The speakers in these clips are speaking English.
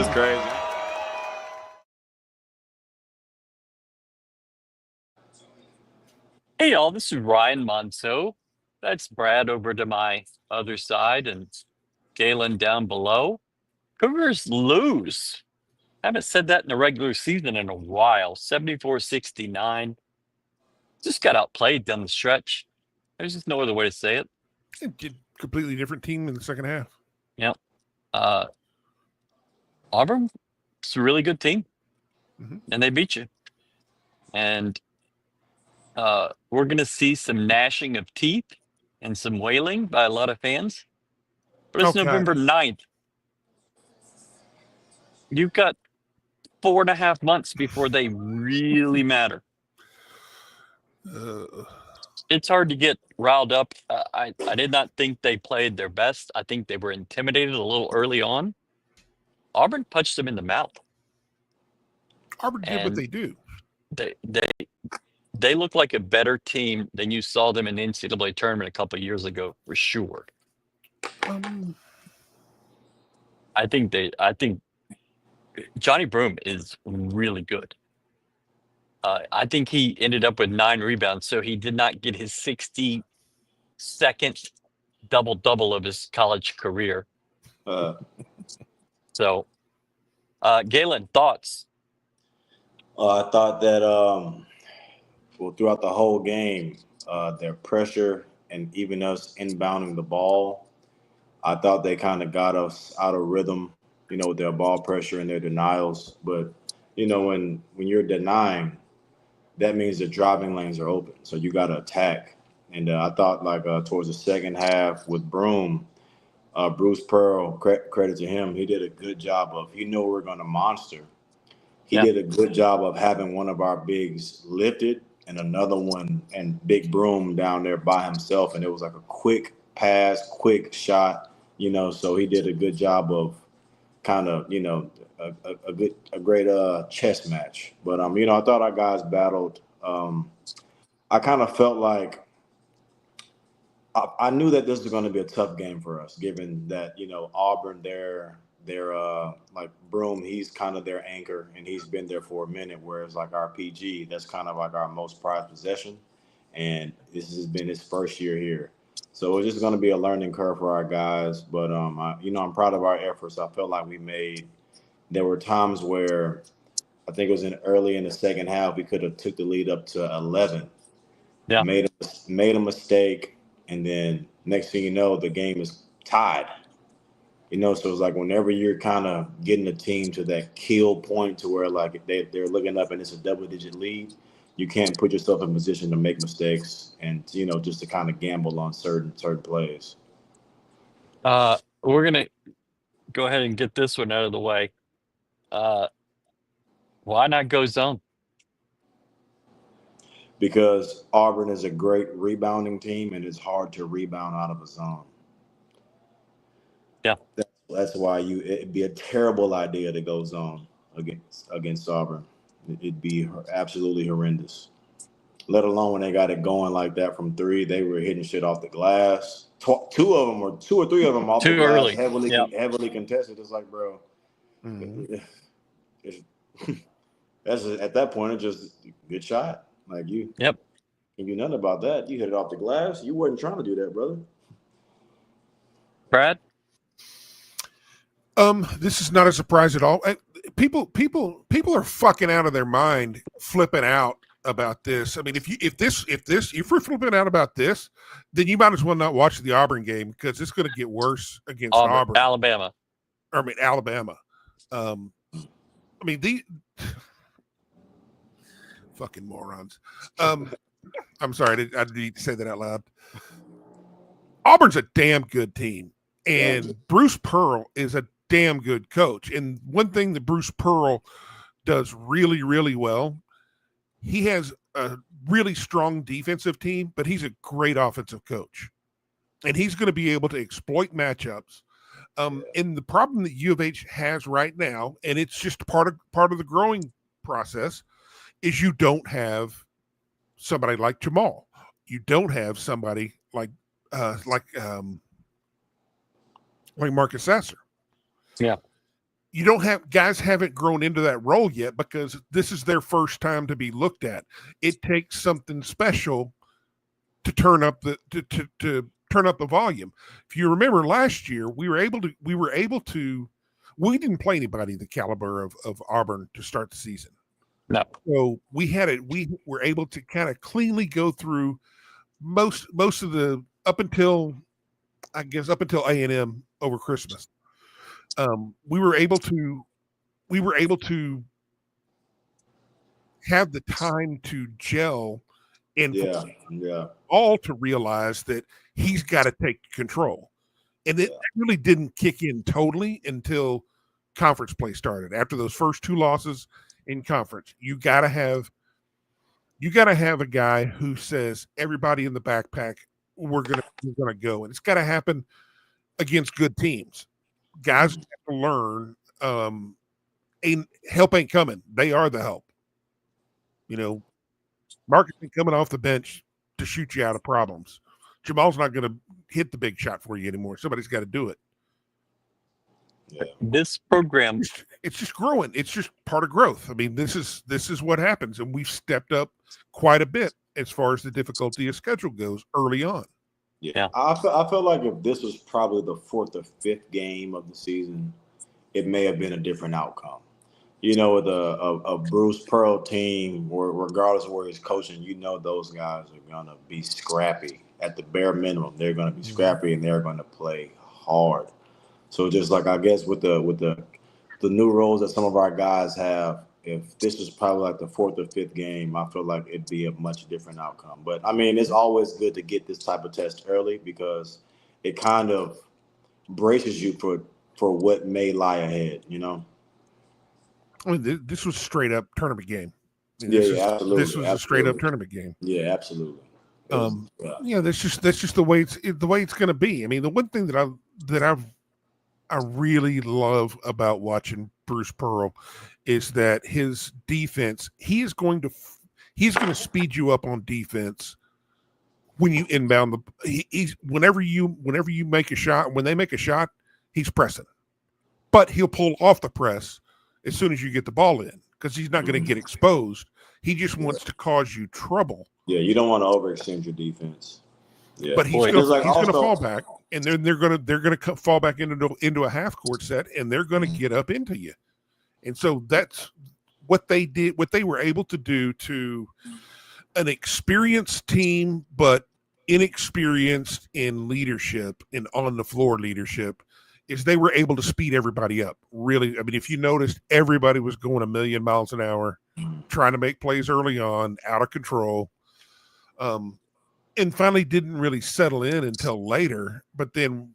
was crazy. Hey, y'all, this is Ryan Monceaux. That's Brad over to my other side and Galen down below. Cougars lose. Haven't said that in the regular season in a while. 74-69. Just got outplayed down the stretch. There's just no other way to say it. Completely different team in the second half. Yep. Auburn, it's a really good team. And they beat you. And we're going to see some gnashing of teeth and some wailing by a lot of fans. But it's November 9th. You've got 4.5 months before they really matter. It's hard to get riled up. I did not think they played their best. I think they were intimidated a little early on. Auburn punched them in the mouth. Auburn did what they do. They look like a better team than you saw them in the NCAA tournament a couple of years ago, for sure. I think Johnny Broome is really good. I think he ended up with 9 rebounds, so he did not get his 62nd double-double of his college career. So, Galen, thoughts? I thought that, throughout the whole game, their pressure and even us inbounding the ball, I thought they kind of got us out of rhythm, with their ball pressure and their denials. But, when you're denying, that means the driving lanes are open. So you got to attack. And I thought towards the second half with Broome, Bruce Pearl, credit to him, he did a good job he knew we were going to monster. He did a good job of having one of our bigs lifted and another one and Big Broome down there by himself. And it was like a quick pass, quick shot, so he did a good job of kind of, a great chess match. But, I thought our guys battled. I kind of felt like I knew that this was going to be a tough game for us, given that, Auburn, they're like Broome, he's kind of their anchor and he's been there for a minute, whereas like our PG, that's kind of like our most prized possession. And this has been his first year here. So it's just going to be a learning curve for our guys. But, I'm proud of our efforts. I felt like there were times where I think it was early in the second half, we could have took the lead up to 11. Yeah. Made a mistake. And then next thing you know, the game is tied. So it's like whenever you're kind of getting the team to that kill point to where like they're looking up and it's a double-digit lead, you can't put yourself in position to make mistakes and, just to kind of gamble on certain plays. We're going to go ahead and get this one out of the way. Why not go zone? Because Auburn is a great rebounding team and it's hard to rebound out of a zone. Yeah. That's why it'd be a terrible idea to go zone against Auburn. It'd be absolutely horrendous. Let alone when they got it going like that from 3, they were hitting shit off the glass. 2 or 3 of them off the glass, heavily contested. It's like, bro, that's at that point it's just a good shot. Like you can do nothing about that. You hit it off the glass. You wasn't trying to do that, brother. Brad? This is not a surprise at all. People are fucking out of their mind, flipping out about this. I mean, if you're flipping out about this, then you might as well not watch the Auburn game because it's going to get worse against Auburn. Alabama. Alabama. The fucking morons. I'm sorry, I need to say that out loud. Auburn's a damn good team, and Bruce Pearl is a damn good coach. And one thing that Bruce Pearl does really, really well, he has a really strong defensive team, but he's a great offensive coach. And he's going to be able to exploit matchups. And the problem that U of H has right now, and it's just part of the growing process, is you don't have somebody like Jamal. You don't have somebody like Marcus Sasser. Yeah. guys haven't grown into that role yet because this is their first time to be looked at. It takes something special to turn up the to turn up the volume. If you remember last year, we didn't play anybody the caliber of Auburn to start the season. No. So we were able to kind of cleanly go through most of the up until A&M over Christmas. We were able to have the time to gel and all to realize that he's got to take control. And it really didn't kick in totally until conference play started. After those first 2 losses in conference, you got to have a guy who says, everybody in the backpack, we're gonna go, and it's got to happen against good teams. Guys have to learn. Help ain't coming. They are the help. Marcus ain't coming off the bench to shoot you out of problems. Jamal's not going to hit the big shot for you anymore. Somebody's got to do it. Yeah. This program, it's just growing. It's just part of growth. I mean, this is what happens, and we've stepped up quite a bit as far as the difficulty of schedule goes early on. Yeah. I feel like if this was probably the 4th or 5th game of the season, it may have been a different outcome. With a Bruce Pearl team, or regardless of where he's coaching, those guys are going to be scrappy. At the bare minimum, they're going to be scrappy, and they're going to play hard. So just like, I guess with the new roles that some of our guys have, if this was probably like the 4th or 5th game, I feel like it'd be a much different outcome. But I mean, it's always good to get this type of test early because it kind of braces you for what may lie ahead. I mean, this was straight up tournament game. Absolutely. This was a straight up tournament game. Yeah, absolutely. That's just the way it's going to be. I mean, the one thing that I really love about watching Bruce Pearl is that his defense, he's going to speed you up on defense when you inbound he's whenever you make a shot, when they make a shot, he's pressing. But he'll pull off the press as soon as you get the ball in because he's not going to get exposed. He just wants to cause you trouble. Yeah, you don't want to overextend your defense. Yeah. But he's going to fall back, and then they're going to fall back into a half court set, and they're going to get up into you. And so that's what they did. What they were able to do to an experienced team, but inexperienced in leadership and on the floor leadership, is they were able to speed everybody up. Really, I mean, if you noticed, everybody was going a million miles an hour, trying to make plays early on, out of control. And finally didn't really settle in until later. But then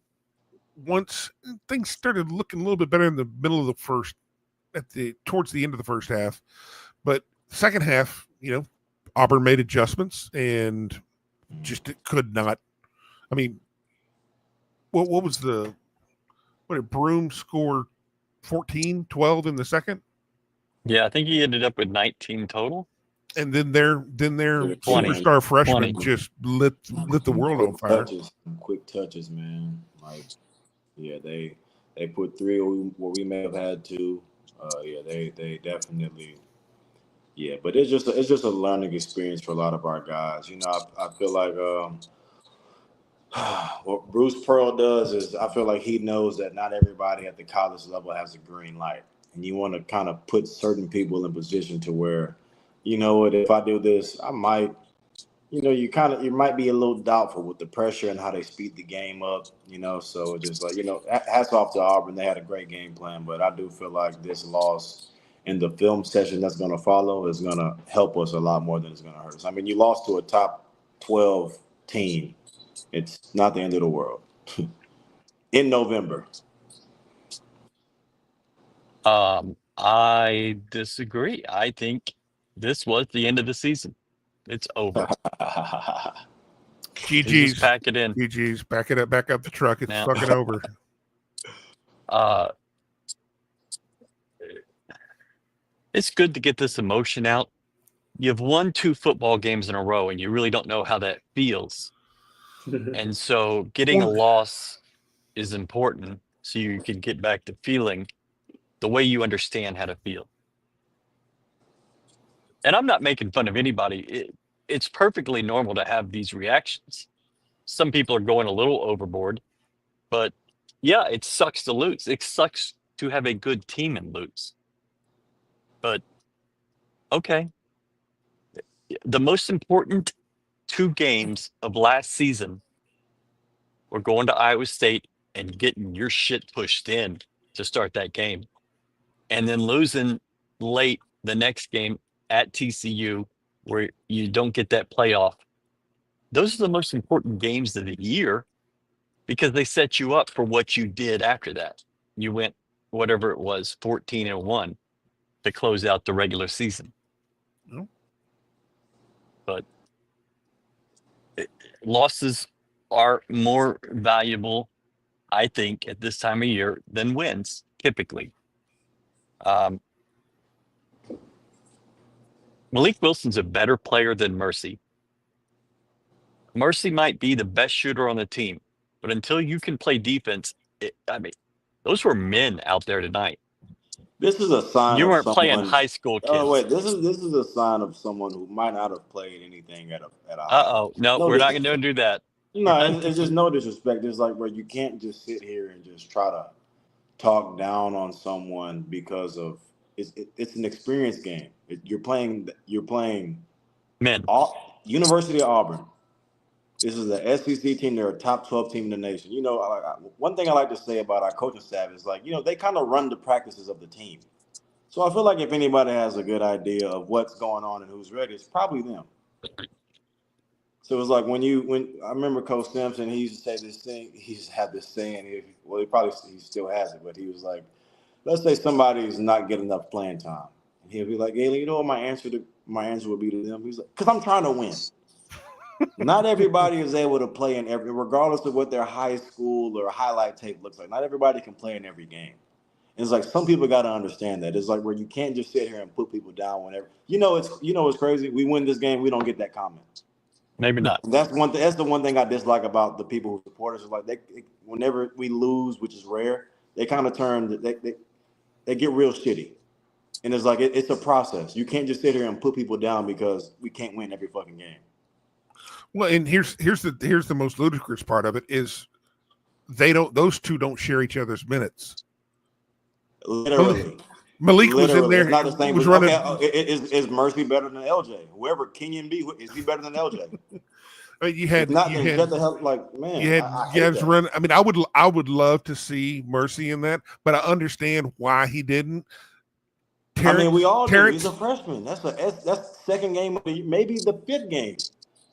once things started looking a little bit better in the middle of the first, towards the end of the first half, but second half, Auburn made adjustments and just could not. I mean, what did Broom score 14, 12 in the second? Yeah, I think he ended up with 19 total. And then their 20. Superstar freshman 20. Just lit the world on fire. Quick touches, man. Like, yeah, they put 3 where we may have had 2. They definitely. Yeah, but it's just a learning experience for a lot of our guys. I feel like what Bruce Pearl does is I feel like he knows that not everybody at the college level has a green light, and you want to kind of put certain people in position to where, if I do this, I might, you might be a little doubtful with the pressure and how they speed the game up, so just like, hats off to Auburn. They had a great game plan, but I do feel like this loss in the film session that's going to follow is going to help us a lot more than it's going to hurt us. I mean, you lost to a top 12 team. It's not the end of the world. In November. I disagree. I think this was the end of the season. It's over. GG's. Pack it in. GG's. Back it up. Back up the truck. It's fucking over. It's good to get this emotion out. You've won 2 football games in a row, and you really don't know how that feels. And so getting a loss is important so you can get back to feeling the way you understand how to feel. And I'm not making fun of anybody. It's perfectly normal to have these reactions. Some people are going a little overboard, but yeah, it sucks to lose. It sucks to have a good team and lose. But okay. The most important 2 games of last season were going to Iowa State and getting your shit pushed in to start that game, and then losing late the next game at TCU where you don't get that playoff. Those are the most important games of the year because they set you up for what you did after that. You went whatever it was, 14-1 to close out the regular season. No. But losses are more valuable, I think, at this time of year than wins, typically. Malik Wilson's a better player than Mercy. Mercy might be the best shooter on the team, but until you can play defense, those were men out there tonight. This is a sign You of weren't someone. playing high school kids. Oh wait, this is a sign of someone who might not have played anything at a. No, we're not going to do that. No, it's just no disrespect. It's like where you can't just sit here and just try to talk down on someone because of it's an experience game. You're playing Men. University of Auburn. This is the SEC team. They're a top 12 team in the nation. You know, one thing I like to say about our coaching staff is like, you know, they kind of run the practices of the team. So I feel like if anybody has a good idea of what's going on and who's ready, it's probably them. So it was like when I remember Coach Simpson, he used to say this thing. He used to have this saying. He still has it, but he was like, let's say somebody's not getting enough playing time, and he'll be like, Galen, you know what my answer would be to them? He's like, because I'm trying to win. Not everybody is able to play in regardless of what their high school or highlight tape looks like. Not everybody can play in every game. And it's like some people got to understand that. It's like where you can't just sit here and put people down whenever. It's crazy. We win this game, we don't get that comment. Maybe not. That's one thing. That's the one thing I dislike about the people who support us. Is like whenever we lose, which is rare, they kind of turn. They get real shitty, and it's like it's a process. You can't just sit here and put people down because we can't win every fucking game. Well, and here's the most ludicrous part of it is those two don't share each other's minutes. Literally. Malik was in there. It's not the same. Was running. Okay, is Mercy better than LJ? Whoever Kenyon B, is he better than LJ? You had I mean, I would love to see Mercy in that, but I understand why he didn't. We all do. He's a freshman. That's second game of maybe the fifth game.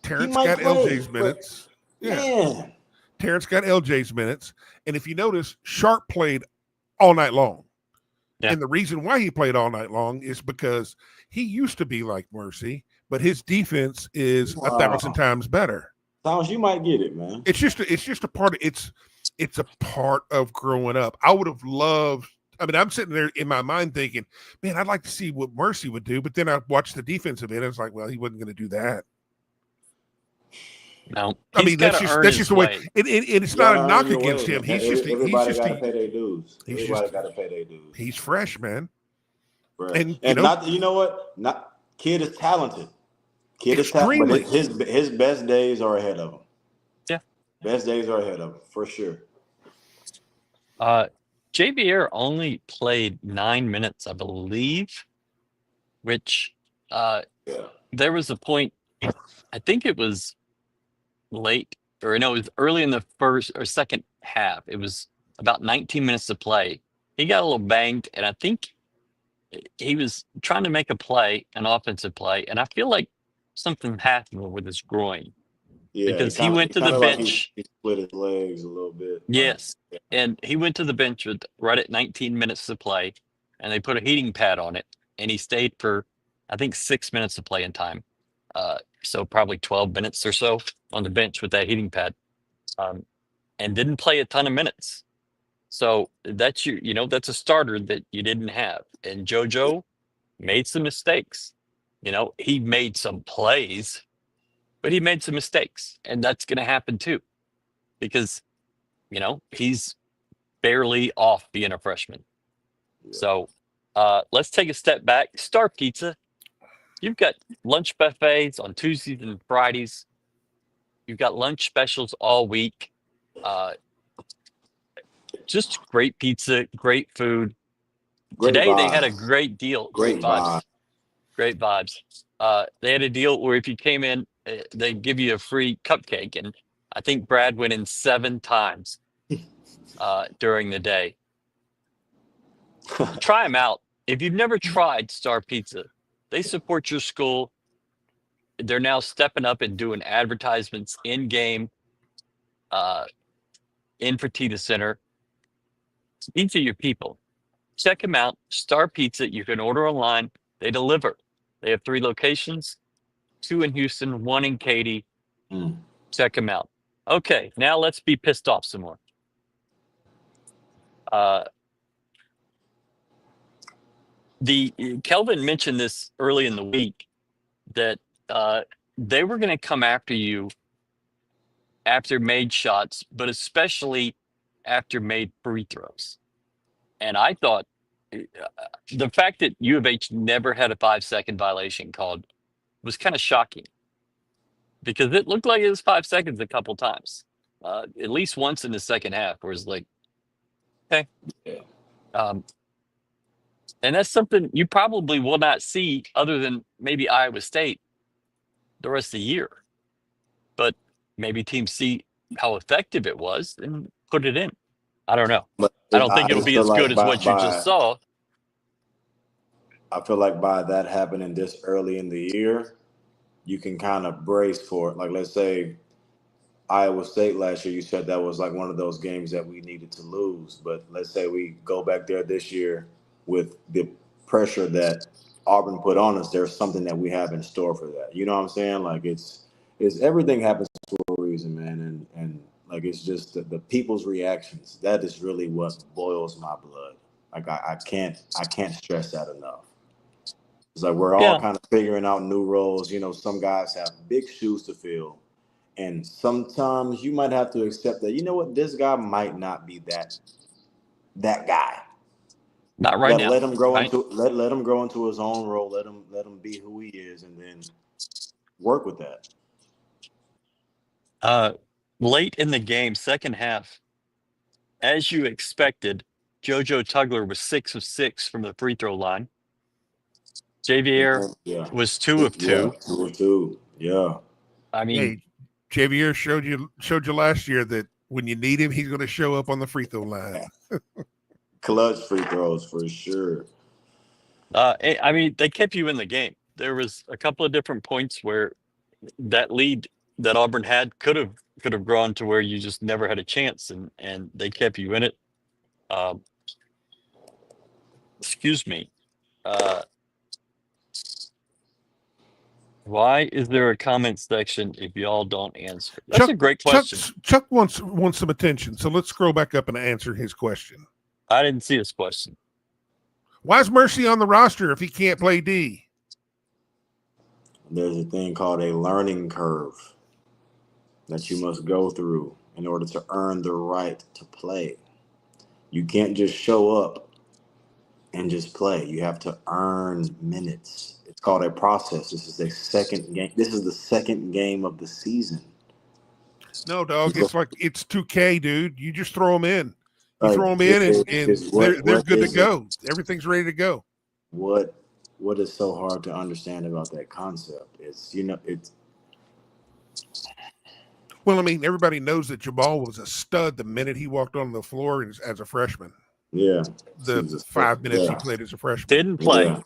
Terrence got LJ's minutes. Man. Terrence got LJ's minutes, and if you notice, Sharp played all night long. Yeah. And the reason why he played all night long is because he used to be like Mercy, but his defense is 1,000 times better. Sounds you might get it, man. It's just a part of it's a part of growing up. I would have loved. I mean, I'm sitting there in my mind thinking, man, I'd like to see what Mercy would do, but then I watched the defensive end. And it's like, well, he wasn't going to do that. No, I mean that's just the way. It's not a knock against him. Everybody got to pay their dues. Everybody got to pay their dues. He's fresh, man. And kid is talented. Kid is talented. His best days are ahead of him. Yeah, best days are ahead of him for sure. JBR only played 9 minutes, I believe. Which there was a point. I think it was late, or no, it was early in the first or second half. It was about 19 minutes to play. He got a little banged, and I think he was trying to make an offensive play, and I feel like something happened with his groin. Yeah, because he went to the bench. He split his legs a little bit. Yes, and he went to the bench right at 19 minutes to play, and they put a heating pad on it, and he stayed for, I think, 6 minutes of playing time. So probably 12 minutes or so on the bench with that heating pad, and didn't play a ton of minutes. So that's that's a starter that you didn't have. And JoJo made some mistakes. He made some plays, but he made some mistakes, and that's going to happen too, because he's barely off being a freshman. So let's take a step back. Star Pizza. You've got lunch buffets on Tuesdays and Fridays. You've got lunch specials all week. Just great pizza, great food. Great Today they had a vibes. great deal. Great Great vibe. vibes. Great vibes. They had a deal where if you came in, they'd give you a free cupcake. And I think Brad went in 7 times during the day. Try them out. If you've never tried Star Pizza, they support your school. They're now stepping up and doing advertisements in game, in Fertitta Center. These are your people. Check them out. Star Pizza. You can order online. They deliver. They have 3 locations, 2 in Houston, 1 in Katy. Mm. Check them out. Okay, now let's be pissed off some more. The Kelvin mentioned this early in the week that they were going to come after you after made shots, but especially after made free throws. And I thought the fact that U of H never had a 5-second violation called was kind of shocking because it looked like it was 5 seconds a couple times, at least once in the second half, where it's like, okay. Yeah. And that's something you probably will not see other than maybe Iowa State the rest of the year. But maybe teams see how effective it was and put it in. I don't know. But I don't think I it'll just be feel as like good as what you just saw. I feel like by that happening this early in the year, you can kind of brace for it. Like, let's say Iowa State last year, you said that was like one of those games that we needed to lose. But let's say we go back there this year with the pressure that Auburn put on us. There's something that we have in store for that. You know what I'm saying? Like it's everything happens for a reason, man. And like it's just the people's reactions. That is really what boils my blood. Like I can't stress that enough. It's like we're all Yeah, kind of figuring out new roles. You know, some guys have big shoes to fill. And sometimes you might have to accept that, you know what, this guy might not be that guy. not right Gotta now. let him grow Right. into let him grow into his own role. Let him be who he is and then work with that. Late in the game, second half, as you expected, JoJo Tugler was 6 of 6 from the free throw line. Javier Yeah. was 2 of Yeah. 2. 2-2. Yeah. I mean, Hey, Javier showed you last year that when you need him, he's going to show up on the free throw line. Clutch free throws for sure. I mean, they kept you in the game. There was a couple of different points where that lead that Auburn had could have grown to where you just never had a chance, and they kept you in it. Excuse me. Why is there a comment section if y'all don't answer? That's a great question. Chuck wants some attention, so let's scroll back up and answer his question. I didn't see his question. Why is Mercy on the roster if he can't play D? There's a thing called a learning curve that you must go through in order to earn the right to play. You can't just show up and just play. You have to earn minutes. It's called a process. This is the second game. This is the second game of the season. No, dog. It's like it's 2K, dude. You just throw them in. You Like, throw them in, and they're good to go. Everything's ready to go. What is so hard to understand about that concept? It's it's. Well, I mean, everybody knows that Jabal was a stud the minute he walked on the floor as a freshman. Yeah. The 5 minutes he played as a freshman. Didn't play. Yeah.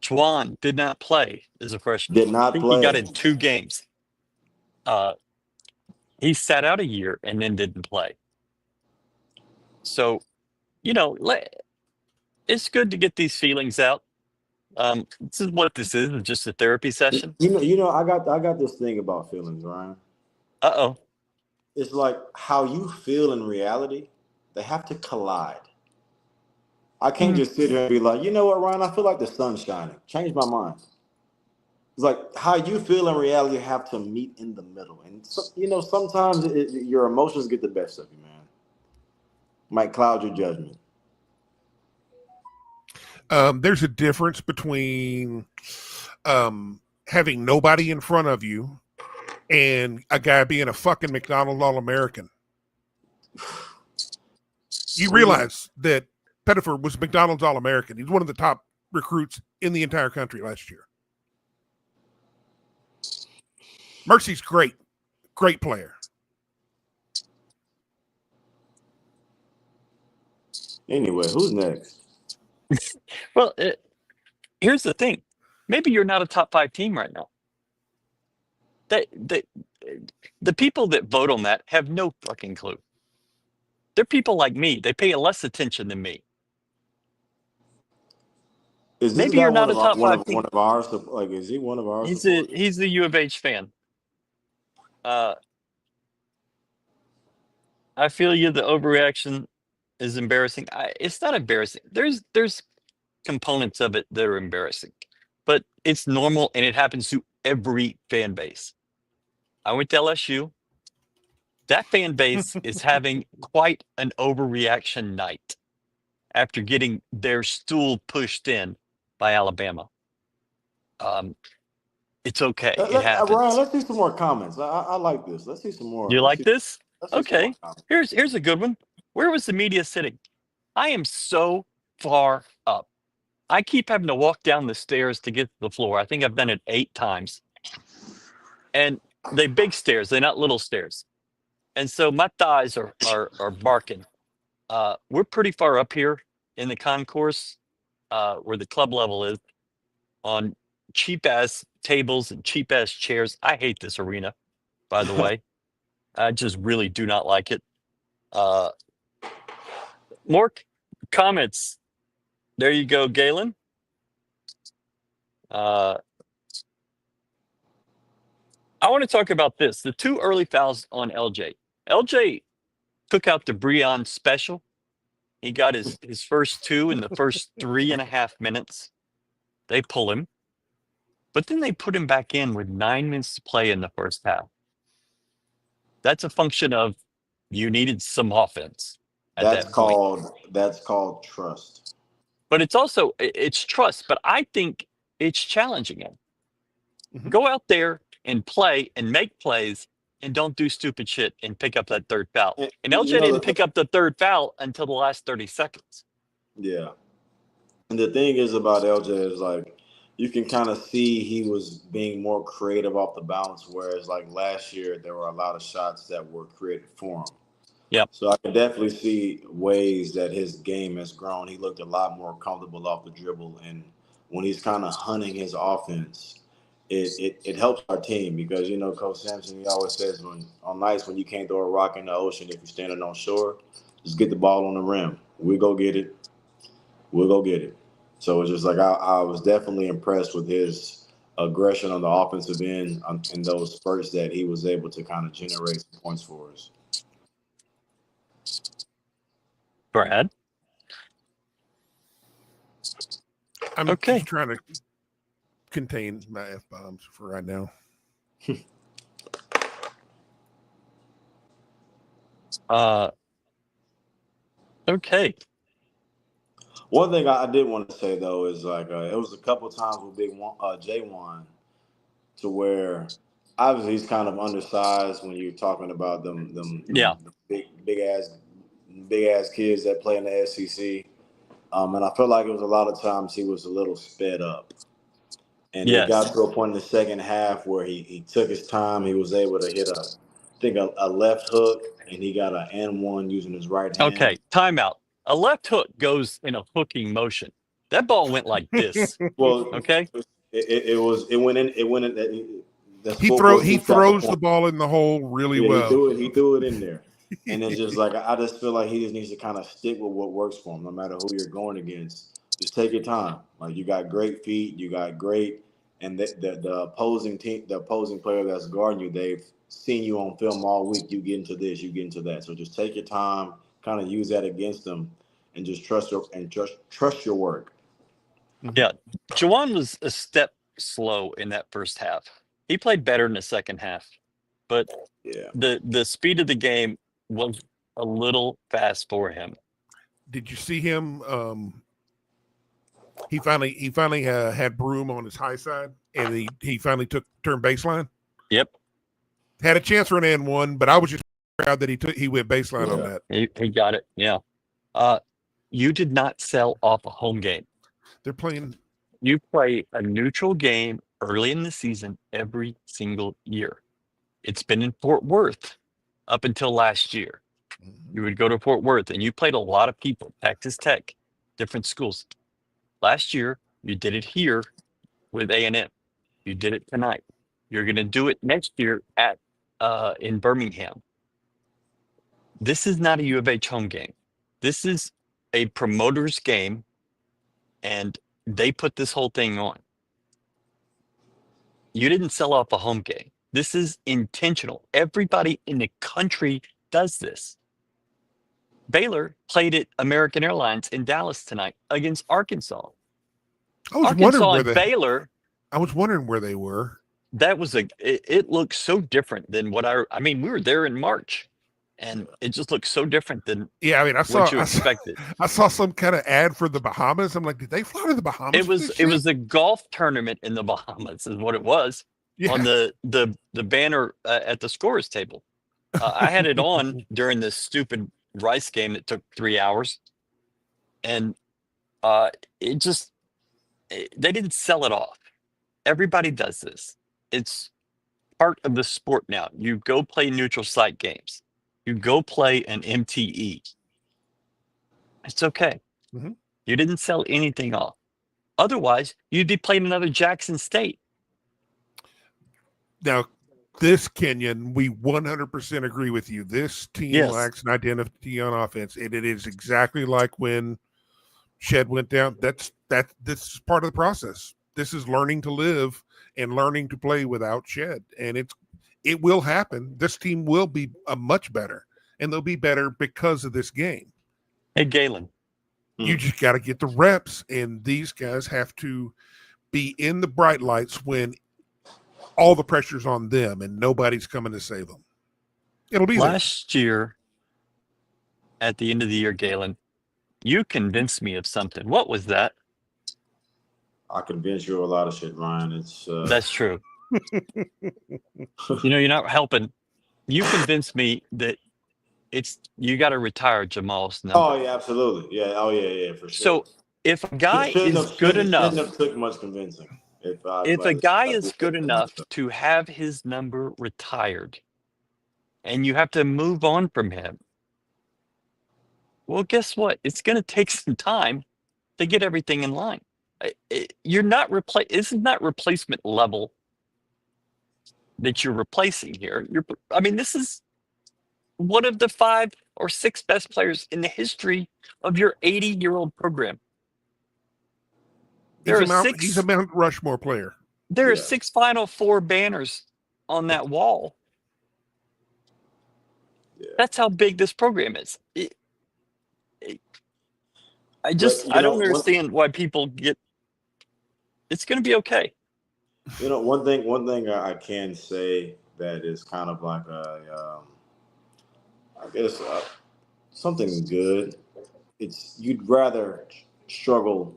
Juwan did not play as a freshman. Did not I think play. He got in 2 games. He sat out a year and then didn't play. So, it's good to get these feelings out. This is what this is, just a therapy session. I got this thing about feelings, Ryan. Uh-oh. It's like how you feel in reality, they have to collide. I can't just sit here and be like, you know what, Ryan, I feel like the sun's shining. Change my mind. It's like how you feel in reality have to meet in the middle. And, sometimes your emotions get the best of you, man. Might cloud your judgment. There's a difference between having nobody in front of you and a guy being a fucking McDonald's All-American. You realize that Pettiford was McDonald's All-American. He's one of the top recruits in the entire country last year. Mercy's great player. Anyway, who's next? Well, here's the thing. Maybe you're not a top 5 team right now. The people that vote on that have no fucking clue. They're people like me. They pay less attention than me. Is this Maybe guy you're not a top 5 team. one of ours? Like, is he one of ours? He's a U of H fan. I feel you. The overreaction is embarrassing. It's not embarrassing. There's components of it that are embarrassing, but it's normal and it happens to every fan base. I went to LSU. That fan base is having quite an overreaction night after getting their stool pushed in by Alabama. It's okay. It happens. Ryan, let's see some more comments. I like this. Let's see some more. You like this? Okay. Here's a good one. Where was the media sitting? I am so far up. I keep having to walk down the stairs to get to the floor. I think I've done it 8 times. And they're big stairs. They're not little stairs. And so my thighs are barking. We're pretty far up here in the concourse where the club level is, on cheap ass tables and cheap ass chairs. I hate this arena, by the way. I just really do not like it. More comments. There you go, Galen. I want to talk about this. The 2 early fouls on LJ. LJ took out the Breon special. He got his first 2 in the first 3.5 minutes. They pull him. But then they put him back in with 9 minutes to play in the first half. That's a function of you needed some offense at that point. That's called trust. But it's trust. But I think it's challenging him. Mm-hmm. Go out there and play and make plays and don't do stupid shit and pick up that 3rd foul. And LJ didn't pick up the 3rd foul until the last 30 seconds. Yeah. And the thing is about LJ is, like, you can kind of see he was being more creative off the bounce, whereas like last year there were a lot of shots that were created for him. Yeah. So I can definitely see ways that his game has grown. He looked a lot more comfortable off the dribble, and when he's kind of hunting his offense, it helps our team because, you know, Coach Sampson, he always says on nights when you can't throw a rock in the ocean, if you're standing on shore, just get the ball on the rim. We'll go get it. So it's just like I was definitely impressed with his aggression on the offensive end in those spurts that he was able to kind of generate some points for us. Brad? I'm just trying to contain my F-bombs for right now. Okay. One thing I did want to say, though, is like it was a couple times with J1 to where obviously he's kind of undersized when you're talking about them big ass kids that play in the SEC. And I feel like it was a lot of times he was a little sped up. And He got to a point in the second half where he took his time. He was able to hit a left hook, and he got an and one using his right hand. Okay, timeout. A left hook goes in a hooking motion. That ball went like this. Well, okay. It went in. He throws the ball in the hole really well. He threw it in there. And it's just like, I just feel like he just needs to kind of stick with what works for him, no matter who you're going against. Just take your time. Like, you got great feet, you got great, and the opposing team, the opposing player that's guarding you, they've seen you on film all week. You get into this, you get into that. So just take your time, kind of use that against them, and just trust your work. Yeah, Juwan was a step slow in that first half. He played better in the second half, but the speed of the game was a little fast for him. Did you see him He finally had Broom on his high side, and he finally turned baseline. Yep. Had a chance for an and one, but I was just proud that he went baseline on that. He got it. Yeah. You did not sell off a home game. They're playing. You play a neutral game early in the season every single year. It's been in Fort Worth up until last year. You would go to Fort Worth and you played a lot of people, Texas Tech, different schools. Last year, you did it here with A&M. You did it tonight. You're going to do it next year in Birmingham. This is not a U of H home game. This is a promoter's game, and they put this whole thing on. You didn't sell off a home game. This is intentional. Everybody in the country does this. Baylor played at American Airlines in Dallas tonight against Arkansas. Arkansas and Baylor. I was wondering where they were. That was it looked so different than what I mean, we were there in March. And it just looks so different than what you expected. I saw some kind of ad for the Bahamas. I'm like, did they fly to the Bahamas? It was a golf tournament in the Bahamas, is what it was. Yeah. On the banner at the scorer's table. I had it on during this stupid Rice game that took 3 hours, and they didn't sell it off. Everybody does this. It's part of the sport now. You go play neutral site games. You go play an MTE. It's okay. Mm-hmm. You didn't sell anything off. Otherwise, you'd be playing another Jackson State. Now, this, Kenyon, we 100% agree with you. This team lacks an identity on offense, and it is exactly like when Shed went down. This is part of the process. This is learning to live and learning to play without Shed, and it will happen. This team will be much better, and they'll be better because of this game. Hey, Galen. You just got to get the reps, and these guys have to be in the bright lights when all the pressure's on them and nobody's coming to save them. It'll be last year at the end of the year, Galen, you convinced me of something. What was that? I convinced you of a lot of shit, Ryan. It's That's true. You're not helping. You convinced me that you got to retire Jamal's number. Oh yeah, absolutely. Yeah. Oh yeah, for sure. So if a guy is good enough, shouldn't have took much convincing. If a guy is good enough to have his number retired, and you have to move on from him, well, guess what? It's going to take some time to get everything in line. You're not This is not replacement level that you're replacing here. This is one of the 5 or 6 best players in the history of your 80-year-old program. He's a Mount Rushmore player. There are 6 Final Four banners on that wall. Yeah. That's how big this program is. I don't understand why people get. It's going to be okay. One thing I can say that is kind of like something good. You'd rather struggle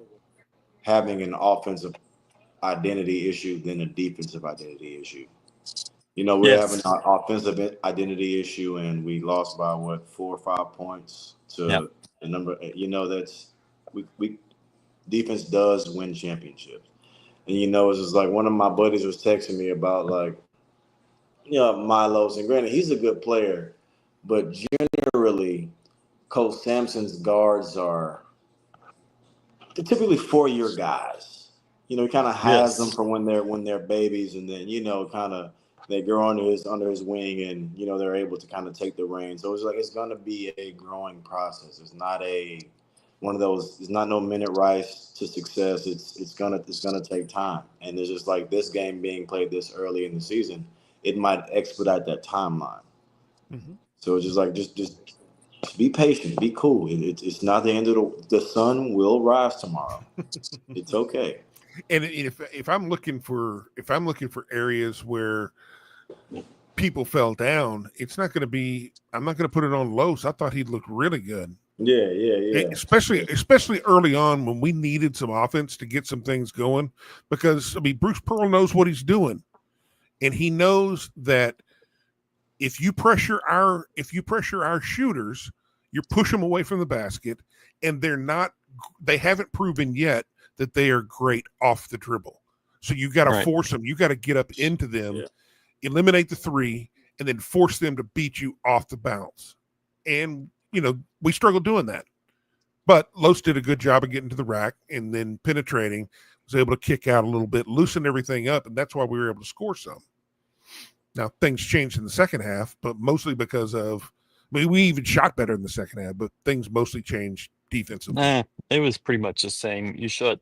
having an offensive identity issue than a defensive identity issue. We're having an offensive identity issue, and we lost by 4 or 5 points to a number. That's we defense does win championships, and it's just like one of my buddies was texting me about Milos, and granted he's a good player, but generally, Coach Sampson's guards they're typically 4-year guys. He kind of has them for when they're babies, and then kind of they grow under his wing, and they're able to kind of take the reins. So it's going to be a growing process. It's not one of those. It's not no minute rise to success. It's gonna take time, and it's just like this game being played this early in the season, it might expedite that timeline. Mm-hmm. So it's just like just be patient, be cool. It's not the end of the sun will rise tomorrow. It's okay. And if I'm looking for areas where people fell down, it's not going to be. I'm not going to put it on Los. I thought he looked really good. Yeah. Especially early on when we needed some offense to get some things going. Because Bruce Pearl knows what he's doing, and he knows that if you pressure our shooters, you push them away from the basket, and they haven't proven yet that they are great off the dribble. So you got to force them. You got to get up into them, eliminate the three, and then force them to beat you off the bounce. And we struggled doing that. But Los did a good job of getting to the rack and then penetrating, was able to kick out a little bit, loosen everything up, and that's why we were able to score some. Now, things changed in the second half, but mostly because of we even shot better in the second half, but things mostly changed defensively. It was pretty much the same. You shot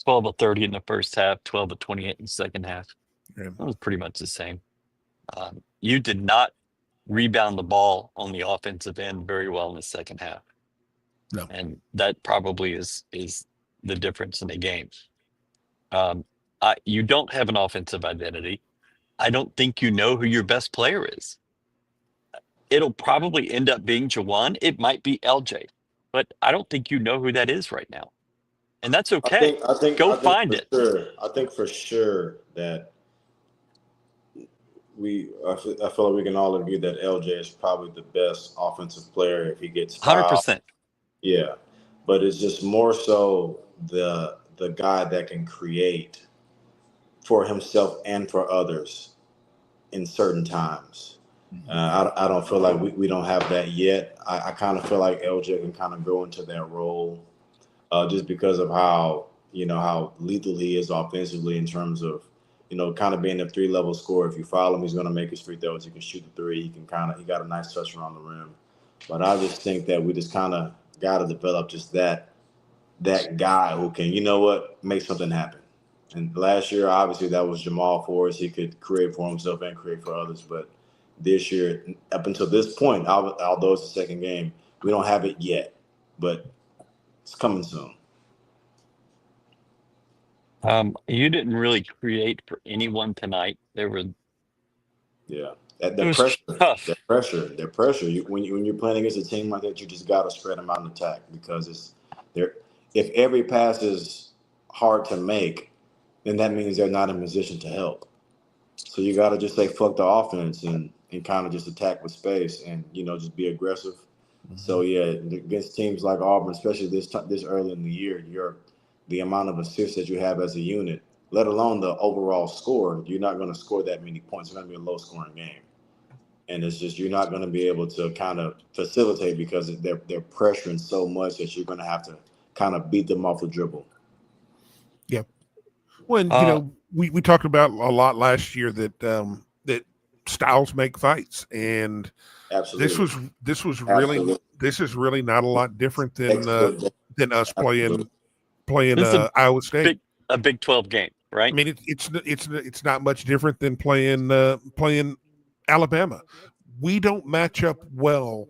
12 of 30 in the first half, 12 of 28 in the second half. Yeah. It was pretty much the same. You did not rebound the ball on the offensive end very well in the second half. No. And that probably is the difference in the game. You don't have an offensive identity. I don't think you know who your best player is. It'll probably end up being Jawan. It might be LJ, but I don't think you know who that is right now. And that's okay. I think find it. Sure. I think for sure that I feel like we can all agree that LJ is probably the best offensive player if he gets fouled. 100%. Yeah, but it's just more so the guy that can create for himself and for others in certain times. I don't feel like we don't have that yet. I kind of feel like LJ can kind of grow into that role just because of how lethal he is offensively in terms of kind of being a 3-level scorer. If you foul him, he's going to make his free throws. He can shoot the three. He got a nice touch around the rim. But I just think that we just kind of got to develop just that guy who can, make something happen. And last year, obviously, that was Jamal for us. He could create for himself and create for others. But this year, up until this point, although it's the second game, we don't have it yet. But it's coming soon. You didn't really create for anyone tonight. There were that pressure. When you're playing against a team like that, you just got to spread them out and attack because if every pass is hard to make, then that means they're not in position to help. So you got to just say fuck the offense and kind of just attack with space and just be aggressive. Mm-hmm. So against teams like Auburn, especially this early in the year, the amount of assists that you have as a unit, let alone the overall score, you're not going to score that many points. It's going to be a low-scoring game. And it's just you're not going to be able to kind of facilitate because they're pressuring so much that you're going to have to kind of beat them off the dribble. Yeah. When, we talked about a lot last year that styles make fights. And absolutely. this is really not a lot different than us playing Iowa State. A Big 12 game, right? I mean, it's not much different than playing Alabama. We don't match up well,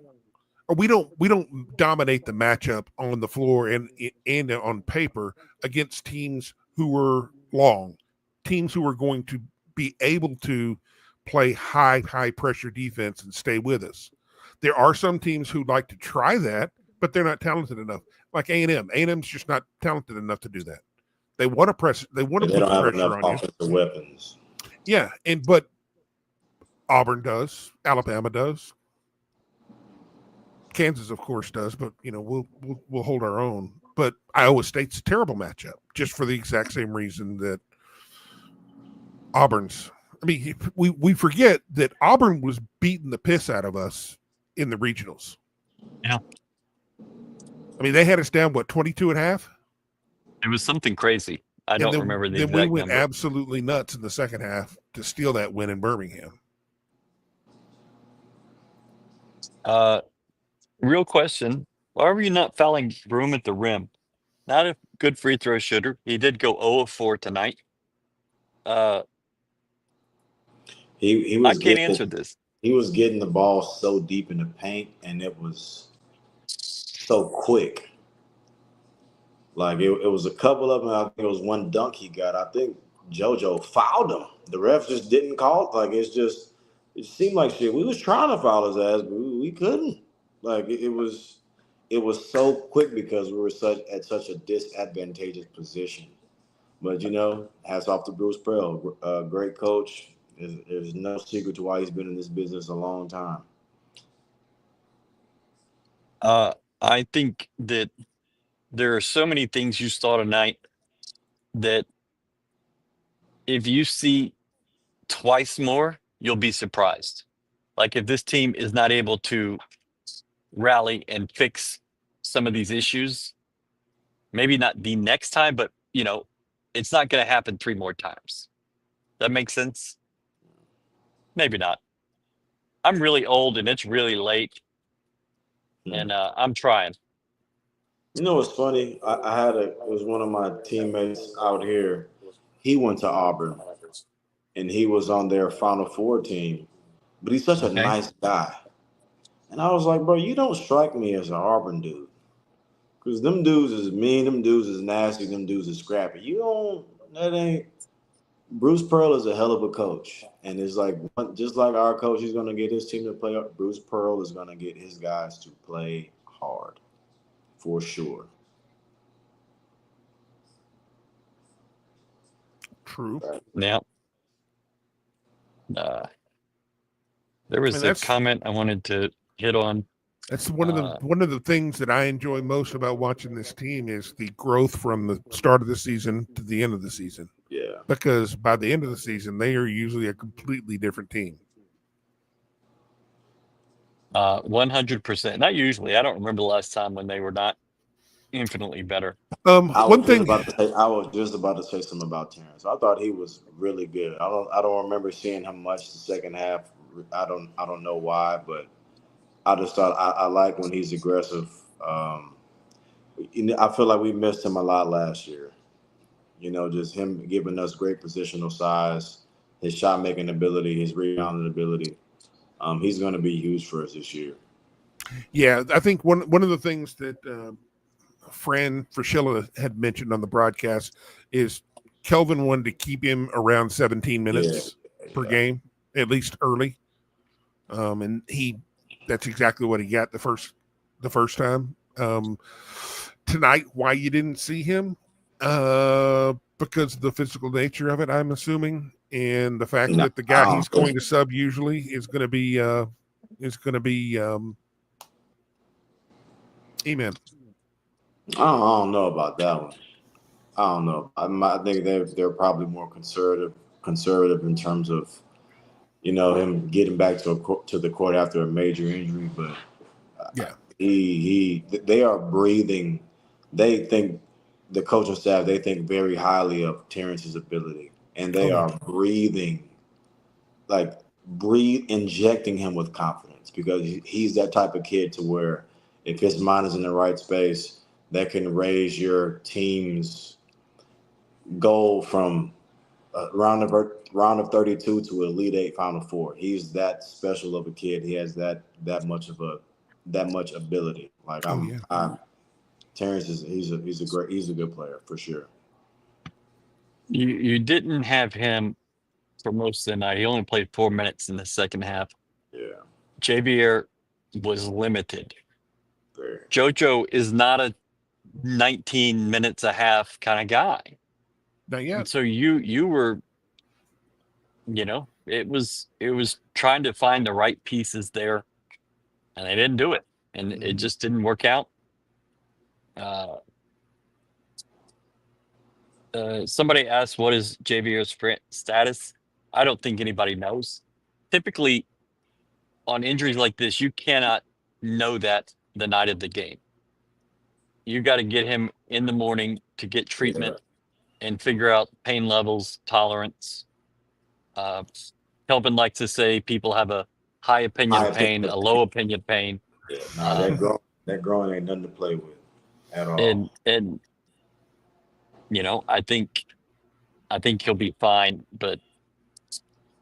or we don't dominate the matchup on the floor and on paper against teams who are long, teams who are going to be able to play high pressure defense and stay with us. There are some teams who like to try that, but they're not talented enough. Like A&M. A&M's just not talented enough to do that. They want to press. They want to put pressure on you. Weapons. Yeah, but Auburn does. Alabama does. Kansas, of course, does. But we'll hold our own. But Iowa State's a terrible matchup, just for the exact same reason that Auburn's. I mean, we forget that Auburn was beating the piss out of us in the regionals. Yeah. I mean, they had us down, 22 at half? It was something crazy. I don't remember the exact number. Then we went absolutely nuts in the second half to steal that win in Birmingham. Real question. Why were you not fouling Broome at the rim? Not a good free throw shooter. He did go 0 of 4 tonight. He was I can't answer this. He was getting the ball so deep in the paint, and it was so quick. Like it was a couple of them. I think it was one dunk he got. I think JoJo fouled him. The ref just didn't call it. Like it seemed like shit. We was trying to foul his ass, but we couldn't. Like it was it was so quick because we were at such a disadvantageous position. But hats off to Bruce Pearl, great coach. There's no secret to why he's been in this business a long time. I think that there are so many things you saw tonight that if you see twice more, you'll be surprised. Like if this team is not able to rally and fix some of these issues, maybe not the next time, but it's not going to happen 3 more times. That makes sense? Maybe not. I'm really old and it's really late, and I'm trying. You know what's funny? It was one of my teammates out here. He went to Auburn, and he was on their Final Four team. But he's such a Okay. nice guy. And I was like, bro, you don't strike me as an Auburn dude. Because them dudes is mean, them dudes is nasty, them dudes is scrappy. That ain't. Bruce Pearl is a hell of a coach. And it's like, just like our coach is going to get his team to play, Bruce Pearl is going to get his guys to play hard. For sure. True. Yeah. There was a comment I wanted to hit on. That's one of the things that I enjoy most about watching this team is the growth from the start of the season to the end of the season. Yeah. Because by the end of the season, they are usually a completely different team. 100%. Not usually. I don't remember the last time when they were not infinitely better. I was just about to say something about Terrence. I thought he was really good. I don't remember seeing him much the second half. I don't know why, but I just thought I like when he's aggressive. I feel like we missed him a lot last year. Just him giving us great positional size, his shot making ability, his rebounding ability. He's going to be huge for us this year. Yeah, I think one of the things that Fran Fraschilla had mentioned on the broadcast is Kelvin wanted to keep him around 17 minutes per game, at least early. And that's exactly what he got the first time. Tonight, why you didn't see him? Because of the physical nature of it, I'm assuming, and the fact that the guy he's going to sub usually is going to be Amen. I don't know about that one. I don't know. I think they're probably more conservative in terms of him getting back to the court after a major injury. But they are breathing. They think the coaching staff very highly of Terrence's ability, and they are injecting him with confidence because he's that type of kid to where if his mind is in the right space, that can raise your team's goal from round of 32 to Elite 8 Final Four. He's that special of a kid. He has that much ability. Like Terrence he's a good player for sure. You didn't have him for most of the night. He only played 4 minutes in the second half. Yeah. JVR was limited. Very. JoJo is not a 19 minutes a half kind of guy. Not yet. And so you were, it was trying to find the right pieces there, and they didn't do it, and it just didn't work out. Somebody asked, what is JVR's status? I don't think anybody knows. Typically, on injuries like this, you cannot know that the night of the game. You got to get him in the morning to get treatment and figure out pain levels, tolerance. Kelvin likes to say people have a high opinion of pain, a low opinion of pain. Yeah, that growing ain't nothing to play with at all. And I think he'll be fine, but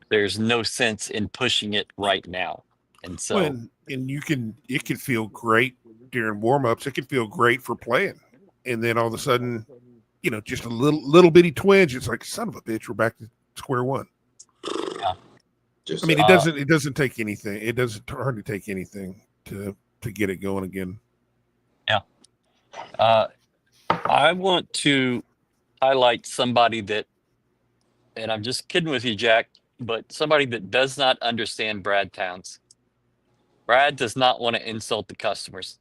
there's no sense in pushing it right now. And so it can feel great during warm-ups. It can feel great for playing. And then all of a sudden, just a little bitty twinge. It's like, son of a bitch, we're back to square one. Yeah. It doesn't take anything. It doesn't hardly take anything to get it going again. Yeah. I want to highlight somebody that, and I'm just kidding with you, Jack, but somebody that does not understand Brad Towns. Brad does not want to insult the customers.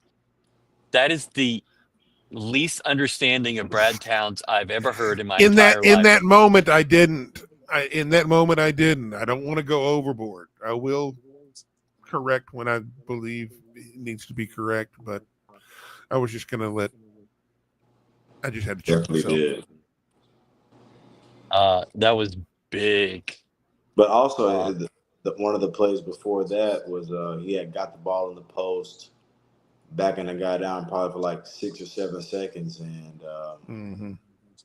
That is the least understanding of Brad Towns I've ever heard in my entire In life. that moment, I didn't. In that moment, I didn't. I don't want to go overboard. I will correct when I believe it needs to be correct, but I was just going to let. I just had to check Definitely myself. did. That was big. But also, one of the plays before that was he had got the ball in the post, backing the guy down probably for like 6 or 7 seconds, and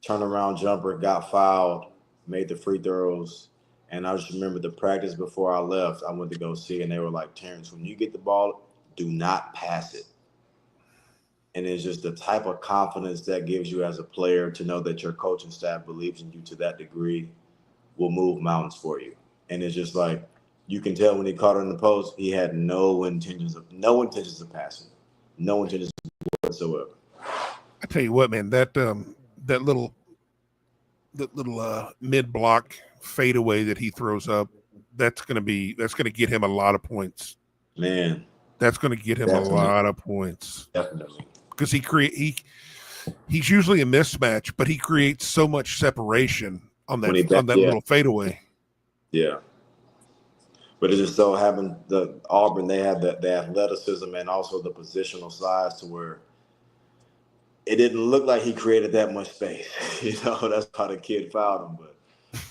turnaround jumper, got fouled, made the free throws. And I just remember the practice before I left, I went to go see, and they were like, Terrence, when you get the ball, do not pass it. And it's just the type of confidence that gives you as a player to know that your coaching staff believes in you to that degree will move mountains for you. And it's just like, you can tell when he caught it in the post, he had no intentions of passing, no intentions whatsoever. I tell you what, man, that little mid block fadeaway that he throws up, that's gonna get him a lot of points. Man, that's gonna get him a lot of points. Definitely, because he's usually a mismatch, but he creates so much separation on that little fadeaway. Yeah. But it just so happened the Auburn, they have the athleticism and also the positional size to where it didn't look like he created that much space. That's how the kid fouled him. But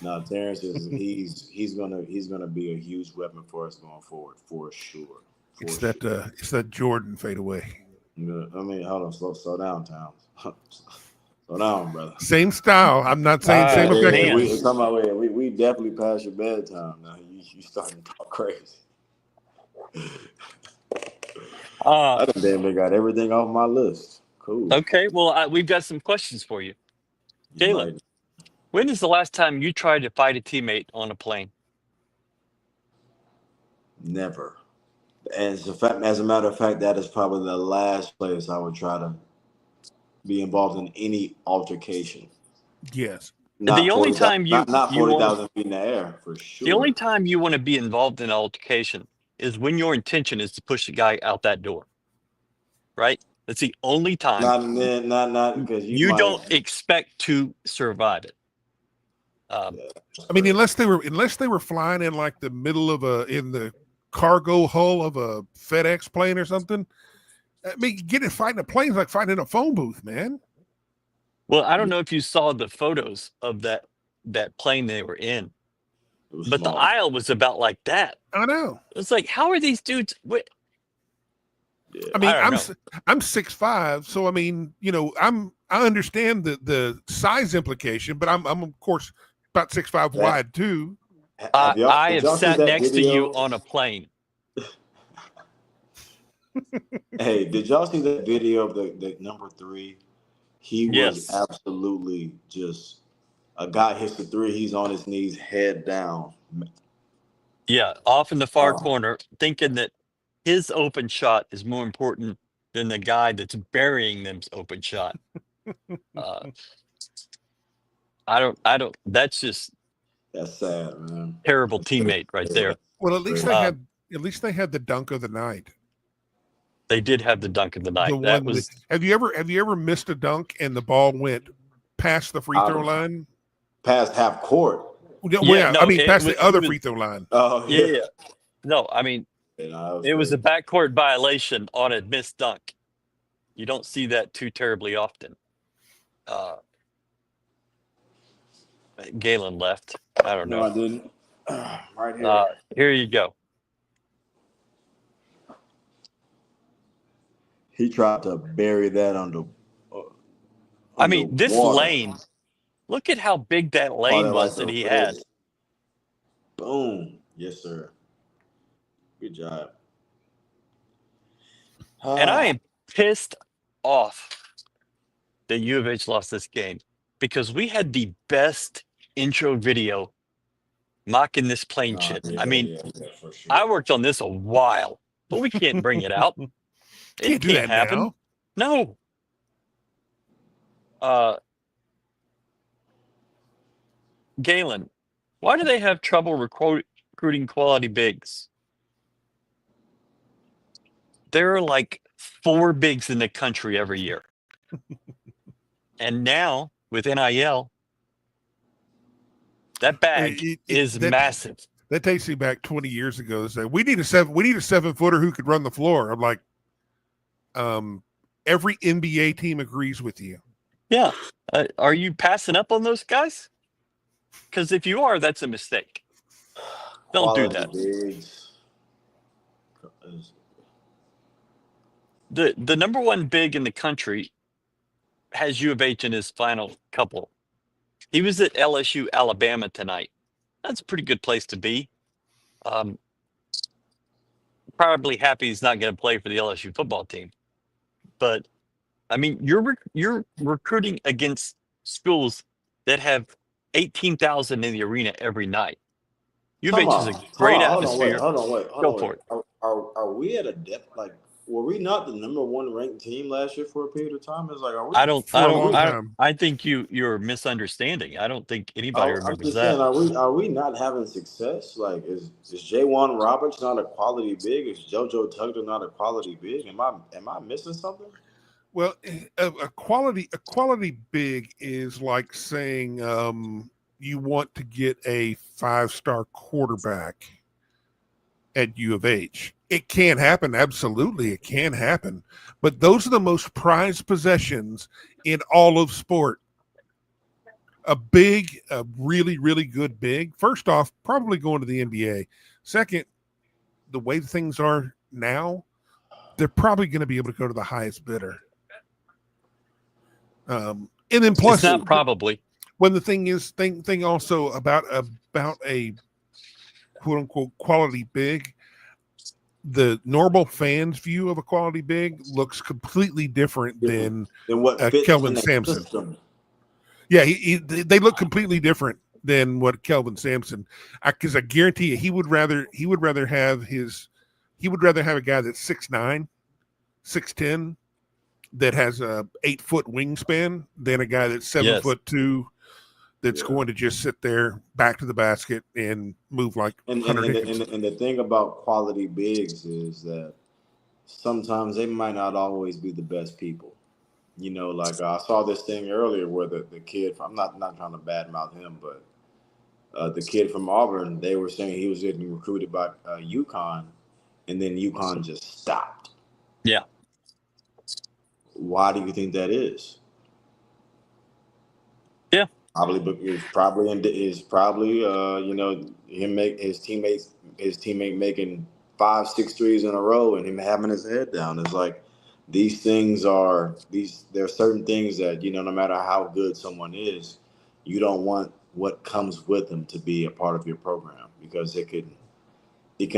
no, Terrence he's gonna be a huge weapon for us going forward for sure. It's that Jordan fadeaway. I mean, hold on, slow down, Towns. Slow down, brother. Same style. I'm not saying same effectiveness. We definitely passed your bedtime. Now you starting to talk crazy. I done damn near got everything off my list. Cool. Okay, well, we've got some questions for you. Galen, when is the last time you tried to fight a teammate on a plane? Never. As a matter of fact, that is probably the last place I would try to be involved in any altercation. Yes. The only time not 40,000 feet in the air, for sure. The only time you want to be involved in an altercation is when your intention is to push the guy out that door. Right? That's the only time. Not because you don't expect to survive it. I mean, unless they were flying in like the middle of in the cargo hull of a FedEx plane or something. I mean, fighting a plane is like fighting in a phone booth, man. Well, I don't know if you saw the photos of that plane they were in, but small. The aisle was about like that. I know. It's like, how are these dudes? Yeah. I mean, I'm 6'5", so I mean, I understand the size implication, but I'm of course about 6'5" wide too. I have sat next to you on a plane. Hey, did y'all see that video of the number 3? He was absolutely just a guy hits the 3. He's on his knees, head down. Yeah, off in the far corner, thinking that his open shot is more important than the guy that's burying them's open shot. I don't. That's sad, man. Terrible teammate right there. Well, at least they had the dunk of the night. They did have the dunk of the night. Have you ever missed a dunk and the ball went past the free throw line? Past half court. Past the other free throw line. Oh, yeah. No, I mean, it was a backcourt violation on a missed dunk. You don't see that too terribly often. Galen left. I don't know. No, I didn't. Right here. Here you go. He tried to bury that under. I mean, this lane. Look at how big that lane was that he had. Boom. Yes, sir. Good job. And I am pissed off that U of H lost this game because we had the best intro video mocking this plane chip. Yeah, I mean, for sure. I worked on this a while, but we can't bring it out. It can't happen. No. Galen, why do they have trouble recruiting quality bigs? There are like 4 bigs in the country every year. And now with NIL, that bag is massive. That takes me back 20 years ago to say we need a 7-footer who could run the floor. I'm like, every NBA team agrees with you. Yeah. Are you passing up on those guys? Because if you are, that's a mistake. Don't do that. Bigs. The number 1 big in the country has U of H in his final couple. He was at LSU, Alabama tonight. That's a pretty good place to be. Probably happy he's not going to play for the LSU football team. But, I mean, you're recruiting against schools that have 18,000 in the arena every night. U of H is a great atmosphere. Hold on, wait. Go for it. Are we at a depth like? Were we not the number 1 ranked team last year for a period of time? It's like, are we? I think you're misunderstanding. I don't think anybody remembers that. Saying, are we not having success? Like, is J1 Roberts not a quality big? Is JoJo Tugler not a quality big? Am I missing something? Well, a quality big is like saying you want to get a 5-star quarterback at U of H. It can happen. Absolutely. It can happen. But those are the most prized possessions in all of sport. A really, really good big. First off, probably going to the NBA. Second, the way things are now, they're probably going to be able to go to the highest bidder. And then plus, it's not probably. When the thing also about a quote unquote quality big, the normal fans' view of a quality big looks completely different than what Kelvin Sampson. System. Yeah, they look completely different than what Kelvin Sampson. Because I guarantee you, he would rather have a guy that's 6'9", 6'10", that has a 8-foot wingspan than a guy that's 7'2", that's going to just sit there back to the basket and move like and the thing about quality bigs is that sometimes they might not always be the best people. You know, like I saw this thing earlier where the kid, I'm not trying to badmouth him, but the kid from Auburn, they were saying he was getting recruited by UConn, and then UConn just stopped. Yeah. Why do you think that is? Yeah. Probably his teammate making 5-6 threes in a row and him having his head down. It's like there are certain things that, you know, no matter how good someone is, you don't want what comes with them to be a part of your program, because it can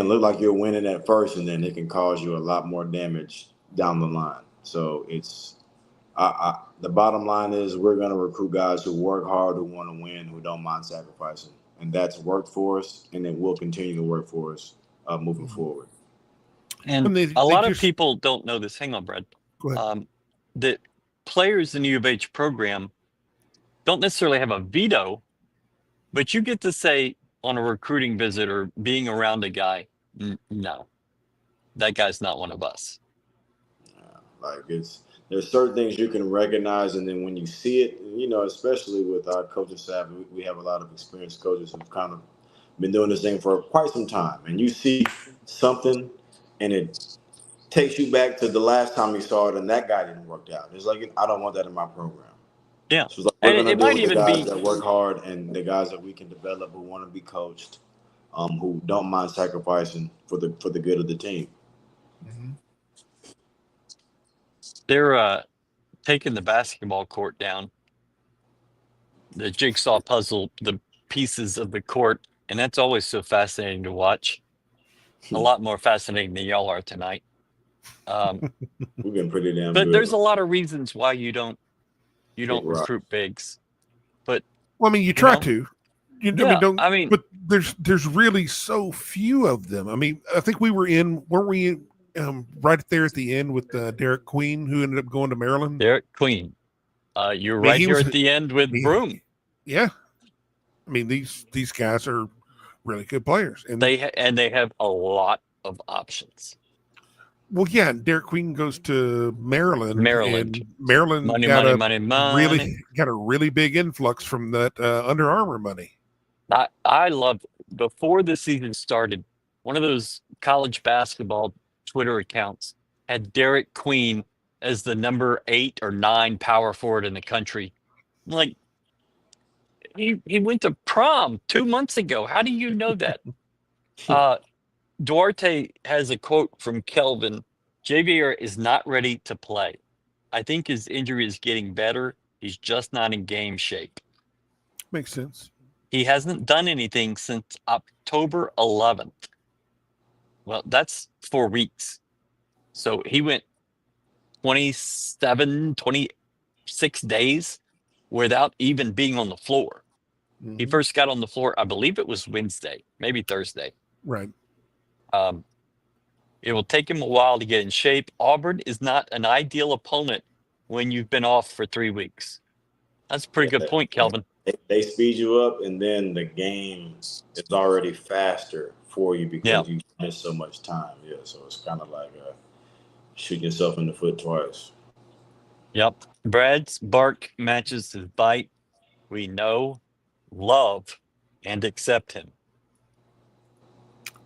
look like you're winning at first and then it can cause you a lot more damage down the line. So it's the bottom line is we're going to recruit guys who work hard, who want to win, who don't mind sacrificing. And that's worked for us, and it will continue to work for us moving forward. And a lot of people don't know this. Hang on, Brad. Go ahead. That players in the U of H program don't necessarily have a veto, but you get to say on a recruiting visit or being around a guy, no, that guy's not one of us. There's certain things you can recognize, and then when you see it, you know, especially with our coaching staff, we have a lot of experienced coaches who've kind of been doing this thing for quite some time, and you see something, and it takes you back to the last time you saw it, and that guy didn't work out. It's like, I don't want that in my program. Yeah, so like, we're going to deal with the guys that work hard and the guys that we can develop who want to be coached, who don't mind sacrificing for the good of the team. Mm-hmm. They're taking the basketball court down, the jigsaw puzzle, the pieces of the court, and that's always so fascinating to watch. A lot more fascinating than y'all are tonight. We've been pretty damn but good. There's a lot of reasons why you don't recruit bigs. But well, I mean, you try to. But there's really so few of them. I mean, I think weren't we right there at the end with Derek Queen, who ended up going to Maryland. Derek Queen. You're I mean, right here at the end with Broom. Yeah. I mean, these guys are really good players. And they have a lot of options. Well, yeah, and Derek Queen goes to Maryland. And Maryland money, got money. a really big influx from that Under Armour money. I loved before the season started. One of those college basketball Twitter accounts had Derek Queen as the number 8 or 9 power forward in the country. Like he went to prom 2 months ago. How do you know that? Duarte has a quote from Kelvin. Javier is not ready to play. I think his injury is getting better. He's just not in game shape. Makes sense. He hasn't done anything since October 11th. Well, that's 4 weeks. So he went 26 days without even being on the floor. Mm-hmm. He first got on the floor, I believe it was Wednesday, maybe Thursday. Right. It will take him a while to get in shape. Auburn is not an ideal opponent when you've been off for 3 weeks. That's a pretty good point, Kelvin. They speed you up, and then the game is already faster for you because you miss so much time. Yeah, so it's kind of like shooting yourself in the foot twice. Yep. Brad's bark matches his bite. We know, love, and accept him.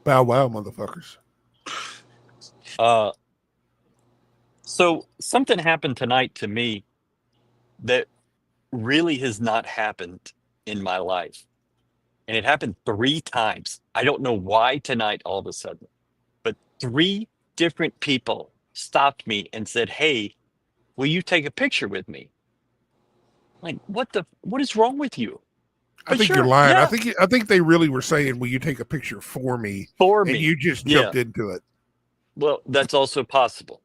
Bow wow, motherfuckers. So something happened tonight to me that really has not happened in my life. And it happened 3 times. I don't know why tonight all of a sudden, but 3 different people stopped me and said, "Hey, will you take a picture with me?" Like, what is wrong with you? I think you're lying. Yeah. I think they really were saying, "Will you take a picture for me?" And you just jumped into it. Well, that's also possible.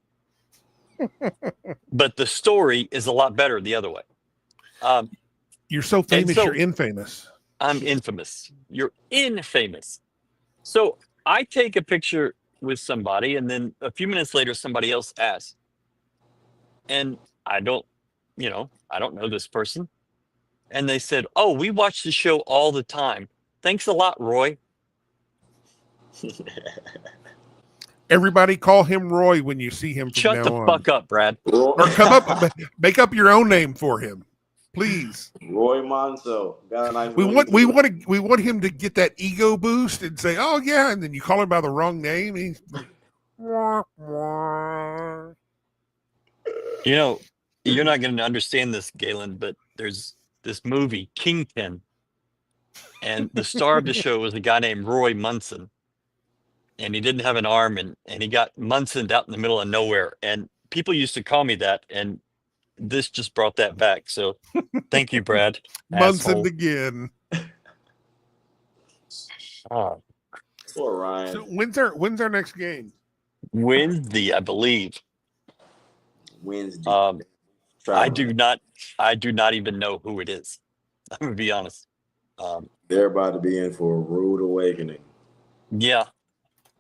But the story is a lot better the other way. You're so famous, you're infamous. I'm infamous. You're infamous. So I take a picture with somebody, and then a few minutes later, somebody else asks. And I don't know this person. And they said, "Oh, we watch the show all the time. Thanks a lot, Roy." Everybody call him Roy when you see him from Shut now the on. fuck up, Brad. Or come up, make up your own name for him, please. Roy Monceaux. We want him to get that ego boost and say, "Oh yeah," and then you call him by the wrong name. He's like, wah, wah. You're not going to understand this, Galen, but there's this movie, Kingpin, and the star of the show was a guy named Roy Munson. And he didn't have an arm, and he got Munsoned out in the middle of nowhere. And people used to call me that, and this just brought that back. So thank you, Brad. Munsoned again. Poor Ryan. So when's our next game? Wednesday, I believe. Wednesday. I do not even know who it is. I'm gonna be honest. They're about to be in for a rude awakening. Yeah.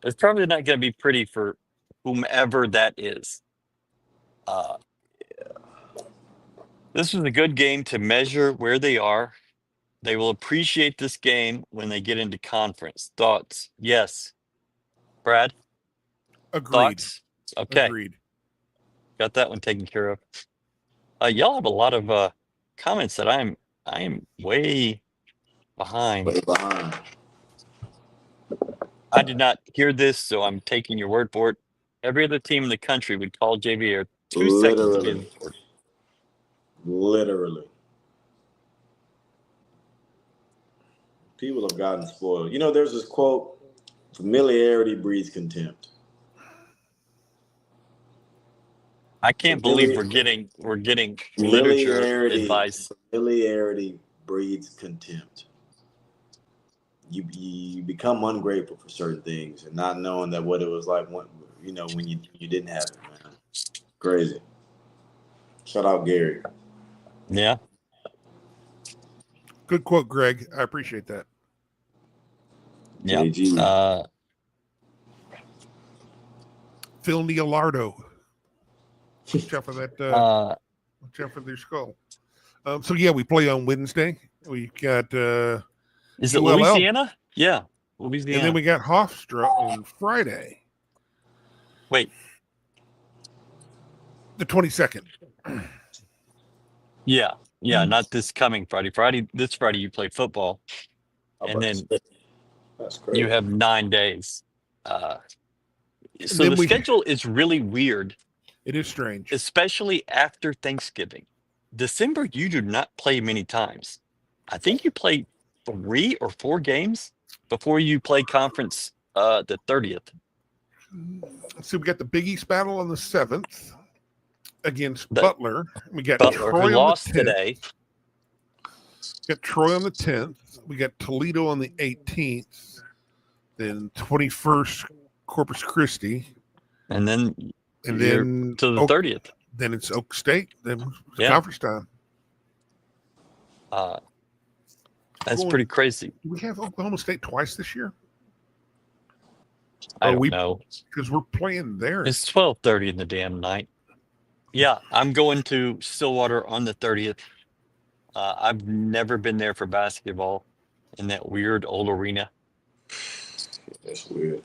It's probably not going to be pretty for whomever that is. This was a good game to measure where they are. They will appreciate this game when they get into conference. Thoughts? Yes. Brad? Agreed. Thoughts? Okay. Agreed. Got that one taken care of. Y'all have a lot of comments that I am way behind. Way behind. I did not hear this, so I'm taking your word for it. Every other team in the country would call JVR 2 seconds in. Literally. People have gotten spoiled. There's this quote, familiarity breeds contempt. I can't believe we're getting literature advice. Familiarity breeds contempt. You become ungrateful for certain things and not knowing that what it was like when you didn't have it, man. Crazy. Shout out Gary. Yeah. Good quote, Greg. I appreciate that. Yeah. Phil Neolardo. Watch out for that. Watch out for their skull. So yeah, we play on Wednesday. We got Is it ULL. Louisiana? Yeah, Louisiana. And then we got Hofstra on Friday. Wait. The 22nd. Yeah, not this coming Friday. This Friday you play football, and then that's crazy. you have 9 days. So the schedule is really weird. It is strange, especially after Thanksgiving. December, you do not play many times. I think you play 3 or 4 games before you play conference the 30th. So we got the Big East battle on the 7th against Butler. We got Butler, Troy who on lost the 10th. today. We got Troy on the 10th. We got Toledo on the 18th. Then 21st, Corpus Christi. And then to the 30th. Then it's Oak State. Then it's Yeah. conference time. That's pretty crazy. Do we have Oklahoma State twice this year? I don't know. Because we're playing there. It's 12:30 in the damn night. Yeah, I'm going to Stillwater on the 30th. I've never been there for basketball in that weird old arena. That's weird.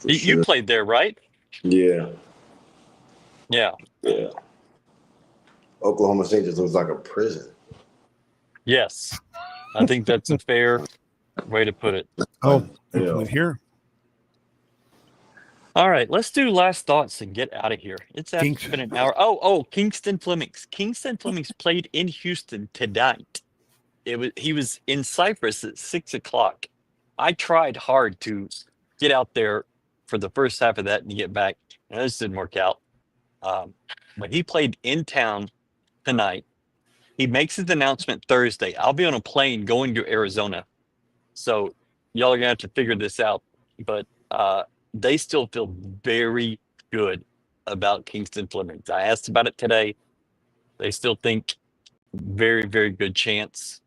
You played there, right? Yeah. Yeah. Yeah. Oklahoma State just looks like a prison. Yes. I think that's a fair way to put it. Oh, Yeah. here. All right, let's do last thoughts and get out of here. It's been an hour. Oh, Kingston Flemings. Kingston Flemings played in Houston tonight. He was in Cyprus at 6:00. I tried hard to get out there for the first half of that and get back. And this didn't work out. But he played in town tonight. He makes his announcement Thursday. I'll be on a plane going to Arizona. So y'all are going to have to figure this out. But they still feel very good about Kingston Flemings. I asked about it today. They still think very, very good chance.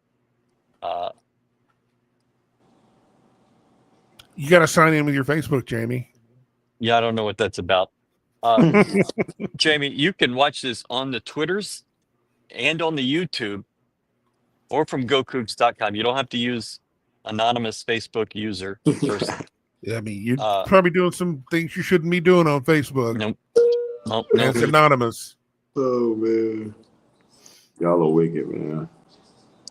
You got to sign in with your Facebook, Jamie. Yeah, I don't know what that's about. Jamie, you can watch this on the Twitters and on the YouTube or from GoCoogs.com. You don't have to use anonymous Facebook user person. Yeah, I mean, you're probably doing some things you shouldn't be doing on Facebook. Nope. It's anonymous. Oh, man. Y'all are wicked, man.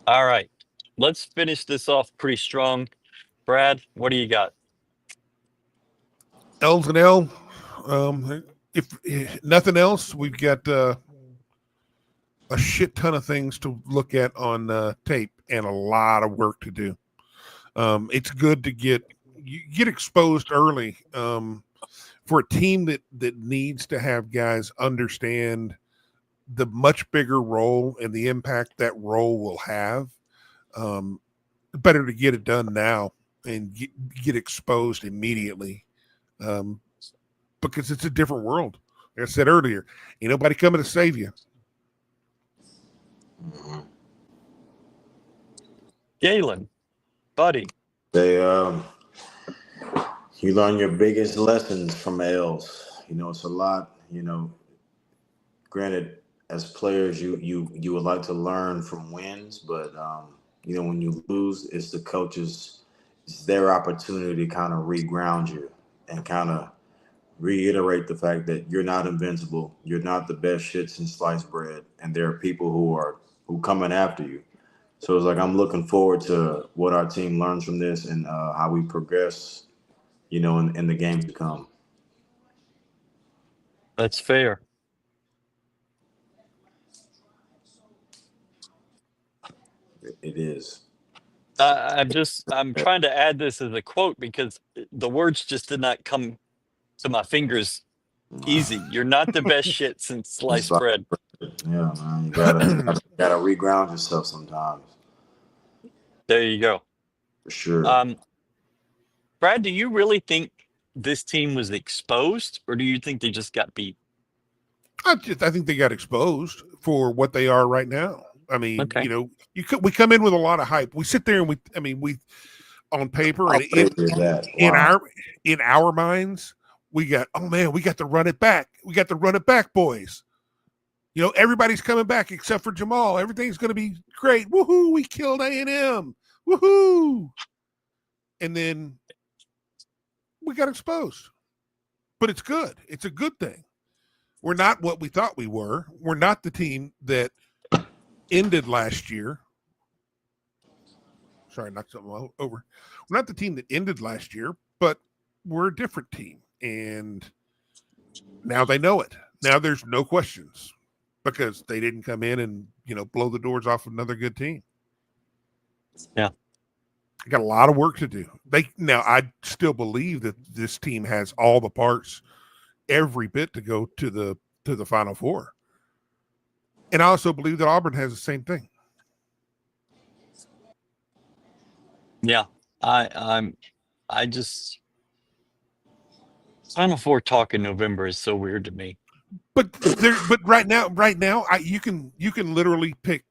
All right. Let's finish this off pretty strong. Brad, what do you got? L's and L. If nothing else, we've got a shit ton of things to look at on tape and a lot of work to do. It's good to get exposed early for a team that needs to have guys understand the much bigger role and the impact that role will have. Better to get it done now and get exposed immediately. Because it's a different world. Like I said earlier, ain't nobody coming to save you. Galen, buddy. You learn your biggest lessons from L's. It's a lot. Granted, as players, you would like to learn from wins, but when you lose, it's the coaches. It's their opportunity to kind of reground you and kind of reiterate the fact that you're not invincible. You're not the best shit since sliced bread, and there are people who coming after you. So it's like I'm looking forward to what our team learns from this and how we progress, in the games to come. That's fair. It is. I'm trying to add this as a quote because the words just did not come to my fingers easy. You're not the best shit since sliced bread. Yeah, man. You gotta reground yourself sometimes. There you go. For sure. Brad, do you really think this team was exposed, or do you think they just got beat? I think they got exposed for what they are right now. I mean, okay. We come in with a lot of hype. We sit there and we on paper and in our minds, we got to run it back. We got to run it back, boys. You know, everybody's coming back except for Jamal. Everything's going to be great. Woohoo! We killed A&M. Woohoo! And then we got exposed. But it's good. It's a good thing. We're not what we thought we were. We're not the team that ended last year. Sorry, knocked something over. We're not the team that ended last year, but we're a different team. And now they know it. Now there's no questions because they didn't come in and, you know, blow the doors off another good team. Yeah. Got a lot of work to do. Now I still believe that this team has all the parts, every bit, to go to the Final Four. And I also believe that Auburn has the same thing. Yeah. I just Final Four talk in November is so weird to me. But right now, you can literally pick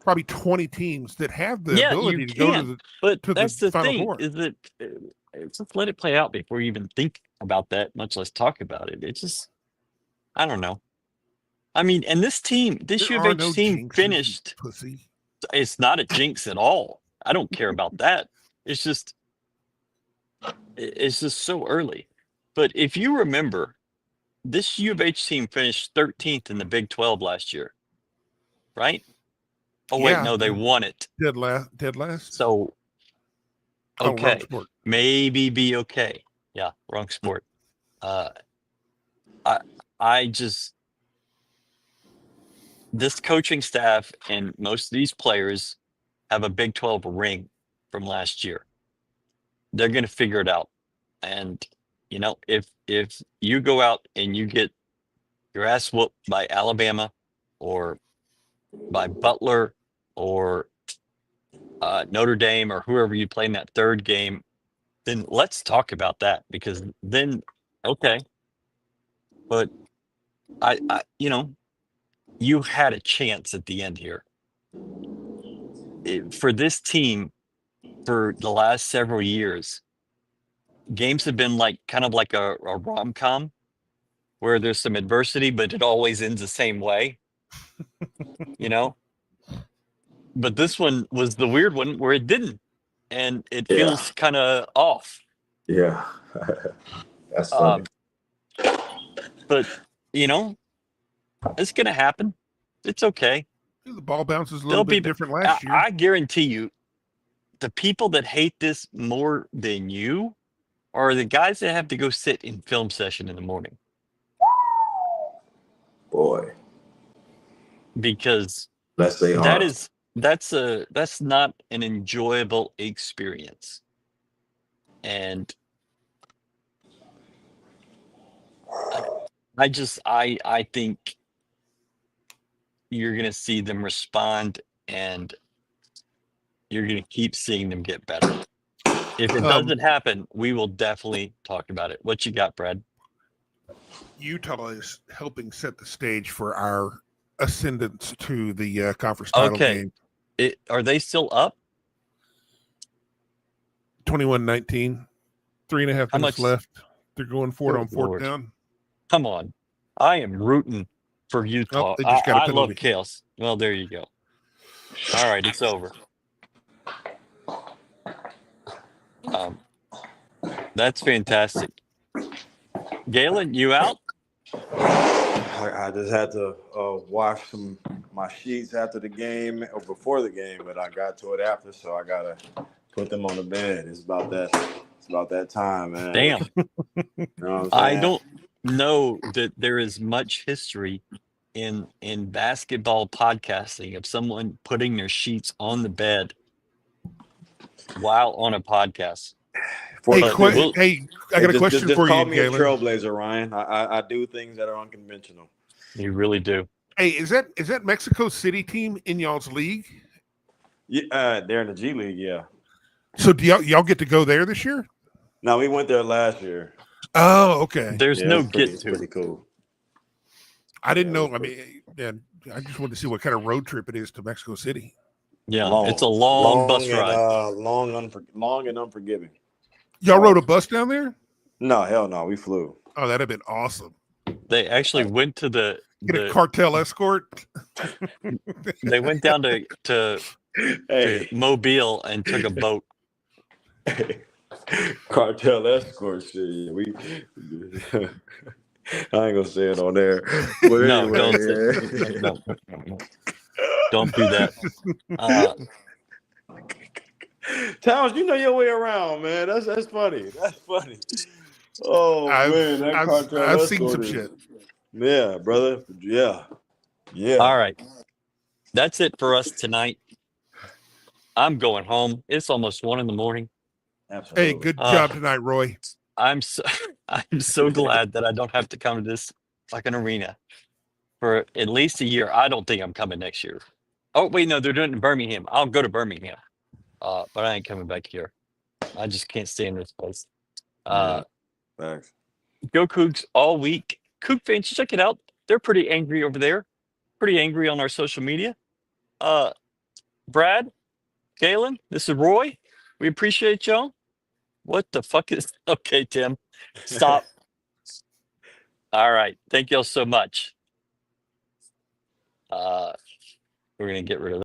probably 20 teams that have the ability to go to the. But to that's the Final thing Four. is that just let it play out before you even think about that, much less talk about it. It's just, I don't know. I mean, and this U of H team finished. Pussy. It's not a jinx at all. I don't care about that. It's just so early. But if you remember, this U of H team finished 13th in the Big 12 last year, right? Oh, wait, no, they won it. Dead last. So, okay, wrong sport. maybe be okay. Yeah, wrong sport. I just, this coaching staff and most of these players have a Big 12 ring from last year. They're going to figure it out. And, you know, if you go out and you get your ass whooped by Alabama or by Butler or Notre Dame or whoever you play in that third game, then let's talk about that, because then, okay. But I you know, you had a chance at the end here. For this team, for the last several years, games have been like kind of like a rom-com where there's some adversity, but it always ends the same way, you know? But this one was the weird one where it didn't, and it feels kind of off. Yeah. That's funny. But, you know, it's going to happen. It's okay. The ball bounces a little bit different last year. I guarantee you, the people that hate this more than you are the guys that have to go sit in film session in the morning. Boy. Because that's not an enjoyable experience. And I think you're going to see them respond, and you're going to keep seeing them get better. If it doesn't happen, we will definitely talk about it. What you got, Brad? Utah is helping set the stage for our ascendance to the conference title game. Are they still up? 21-19. 3.5 minutes left. They're going for it on fourth down. Come on. I am rooting for Utah. I love chaos. Well, there you go. All right, it's over. That's fantastic. Galen, you out? I just had to wash my sheets after the game or before the game, but I got to it after, so I gotta put them on the bed. It's about that time, man. Damn. You know what I'm saying? I don't know that there is much history in basketball podcasting of someone putting their sheets on the bed while on a podcast. I got a question for you, call me Galen. a trailblazer, Ryan. I do things that are unconventional. You really do. Hey, is that Mexico City team in y'all's league? Yeah, they're in the G League, yeah. So do y'all get to go there this year? No, we went there last year. Oh, okay. There's no get to. Pretty cool. I didn't know. I mean, I just wanted to see what kind of road trip it is to Mexico City. Yeah, it's a long bus ride. Long and unforgiving. Y'all rode a bus down there? No, hell no. We flew. Oh, that'd have been awesome. They actually went to Get a cartel escort. they went down to Hey, Mobile and took a boat. cartel escort shit. We. I ain't gonna say it on there. But No, anyway, don't say, no. Don't do that. Towns, you know your way around, man. That's funny. That's funny. Oh man, that cartel I've seen escort some is- shit. Yeah, brother. Yeah. All right. That's it for us tonight. I'm going home. It's almost 1 a.m. Absolutely. Hey, good job tonight, Roy. I'm so glad that I don't have to come to this fucking arena for at least a year. I don't think I'm coming next year. Oh, wait, no, they're doing it in Birmingham. I'll go to Birmingham. But I ain't coming back here. I just can't stay in this place. Thanks. GoCoogs all week. Coug fans, check it out. They're pretty angry over there. Pretty angry on our social media. Brad, Galen, this is Roy. We appreciate y'all. What the fuck is okay, Tim? Stop. All right. Thank y'all so much. We're gonna get rid of that.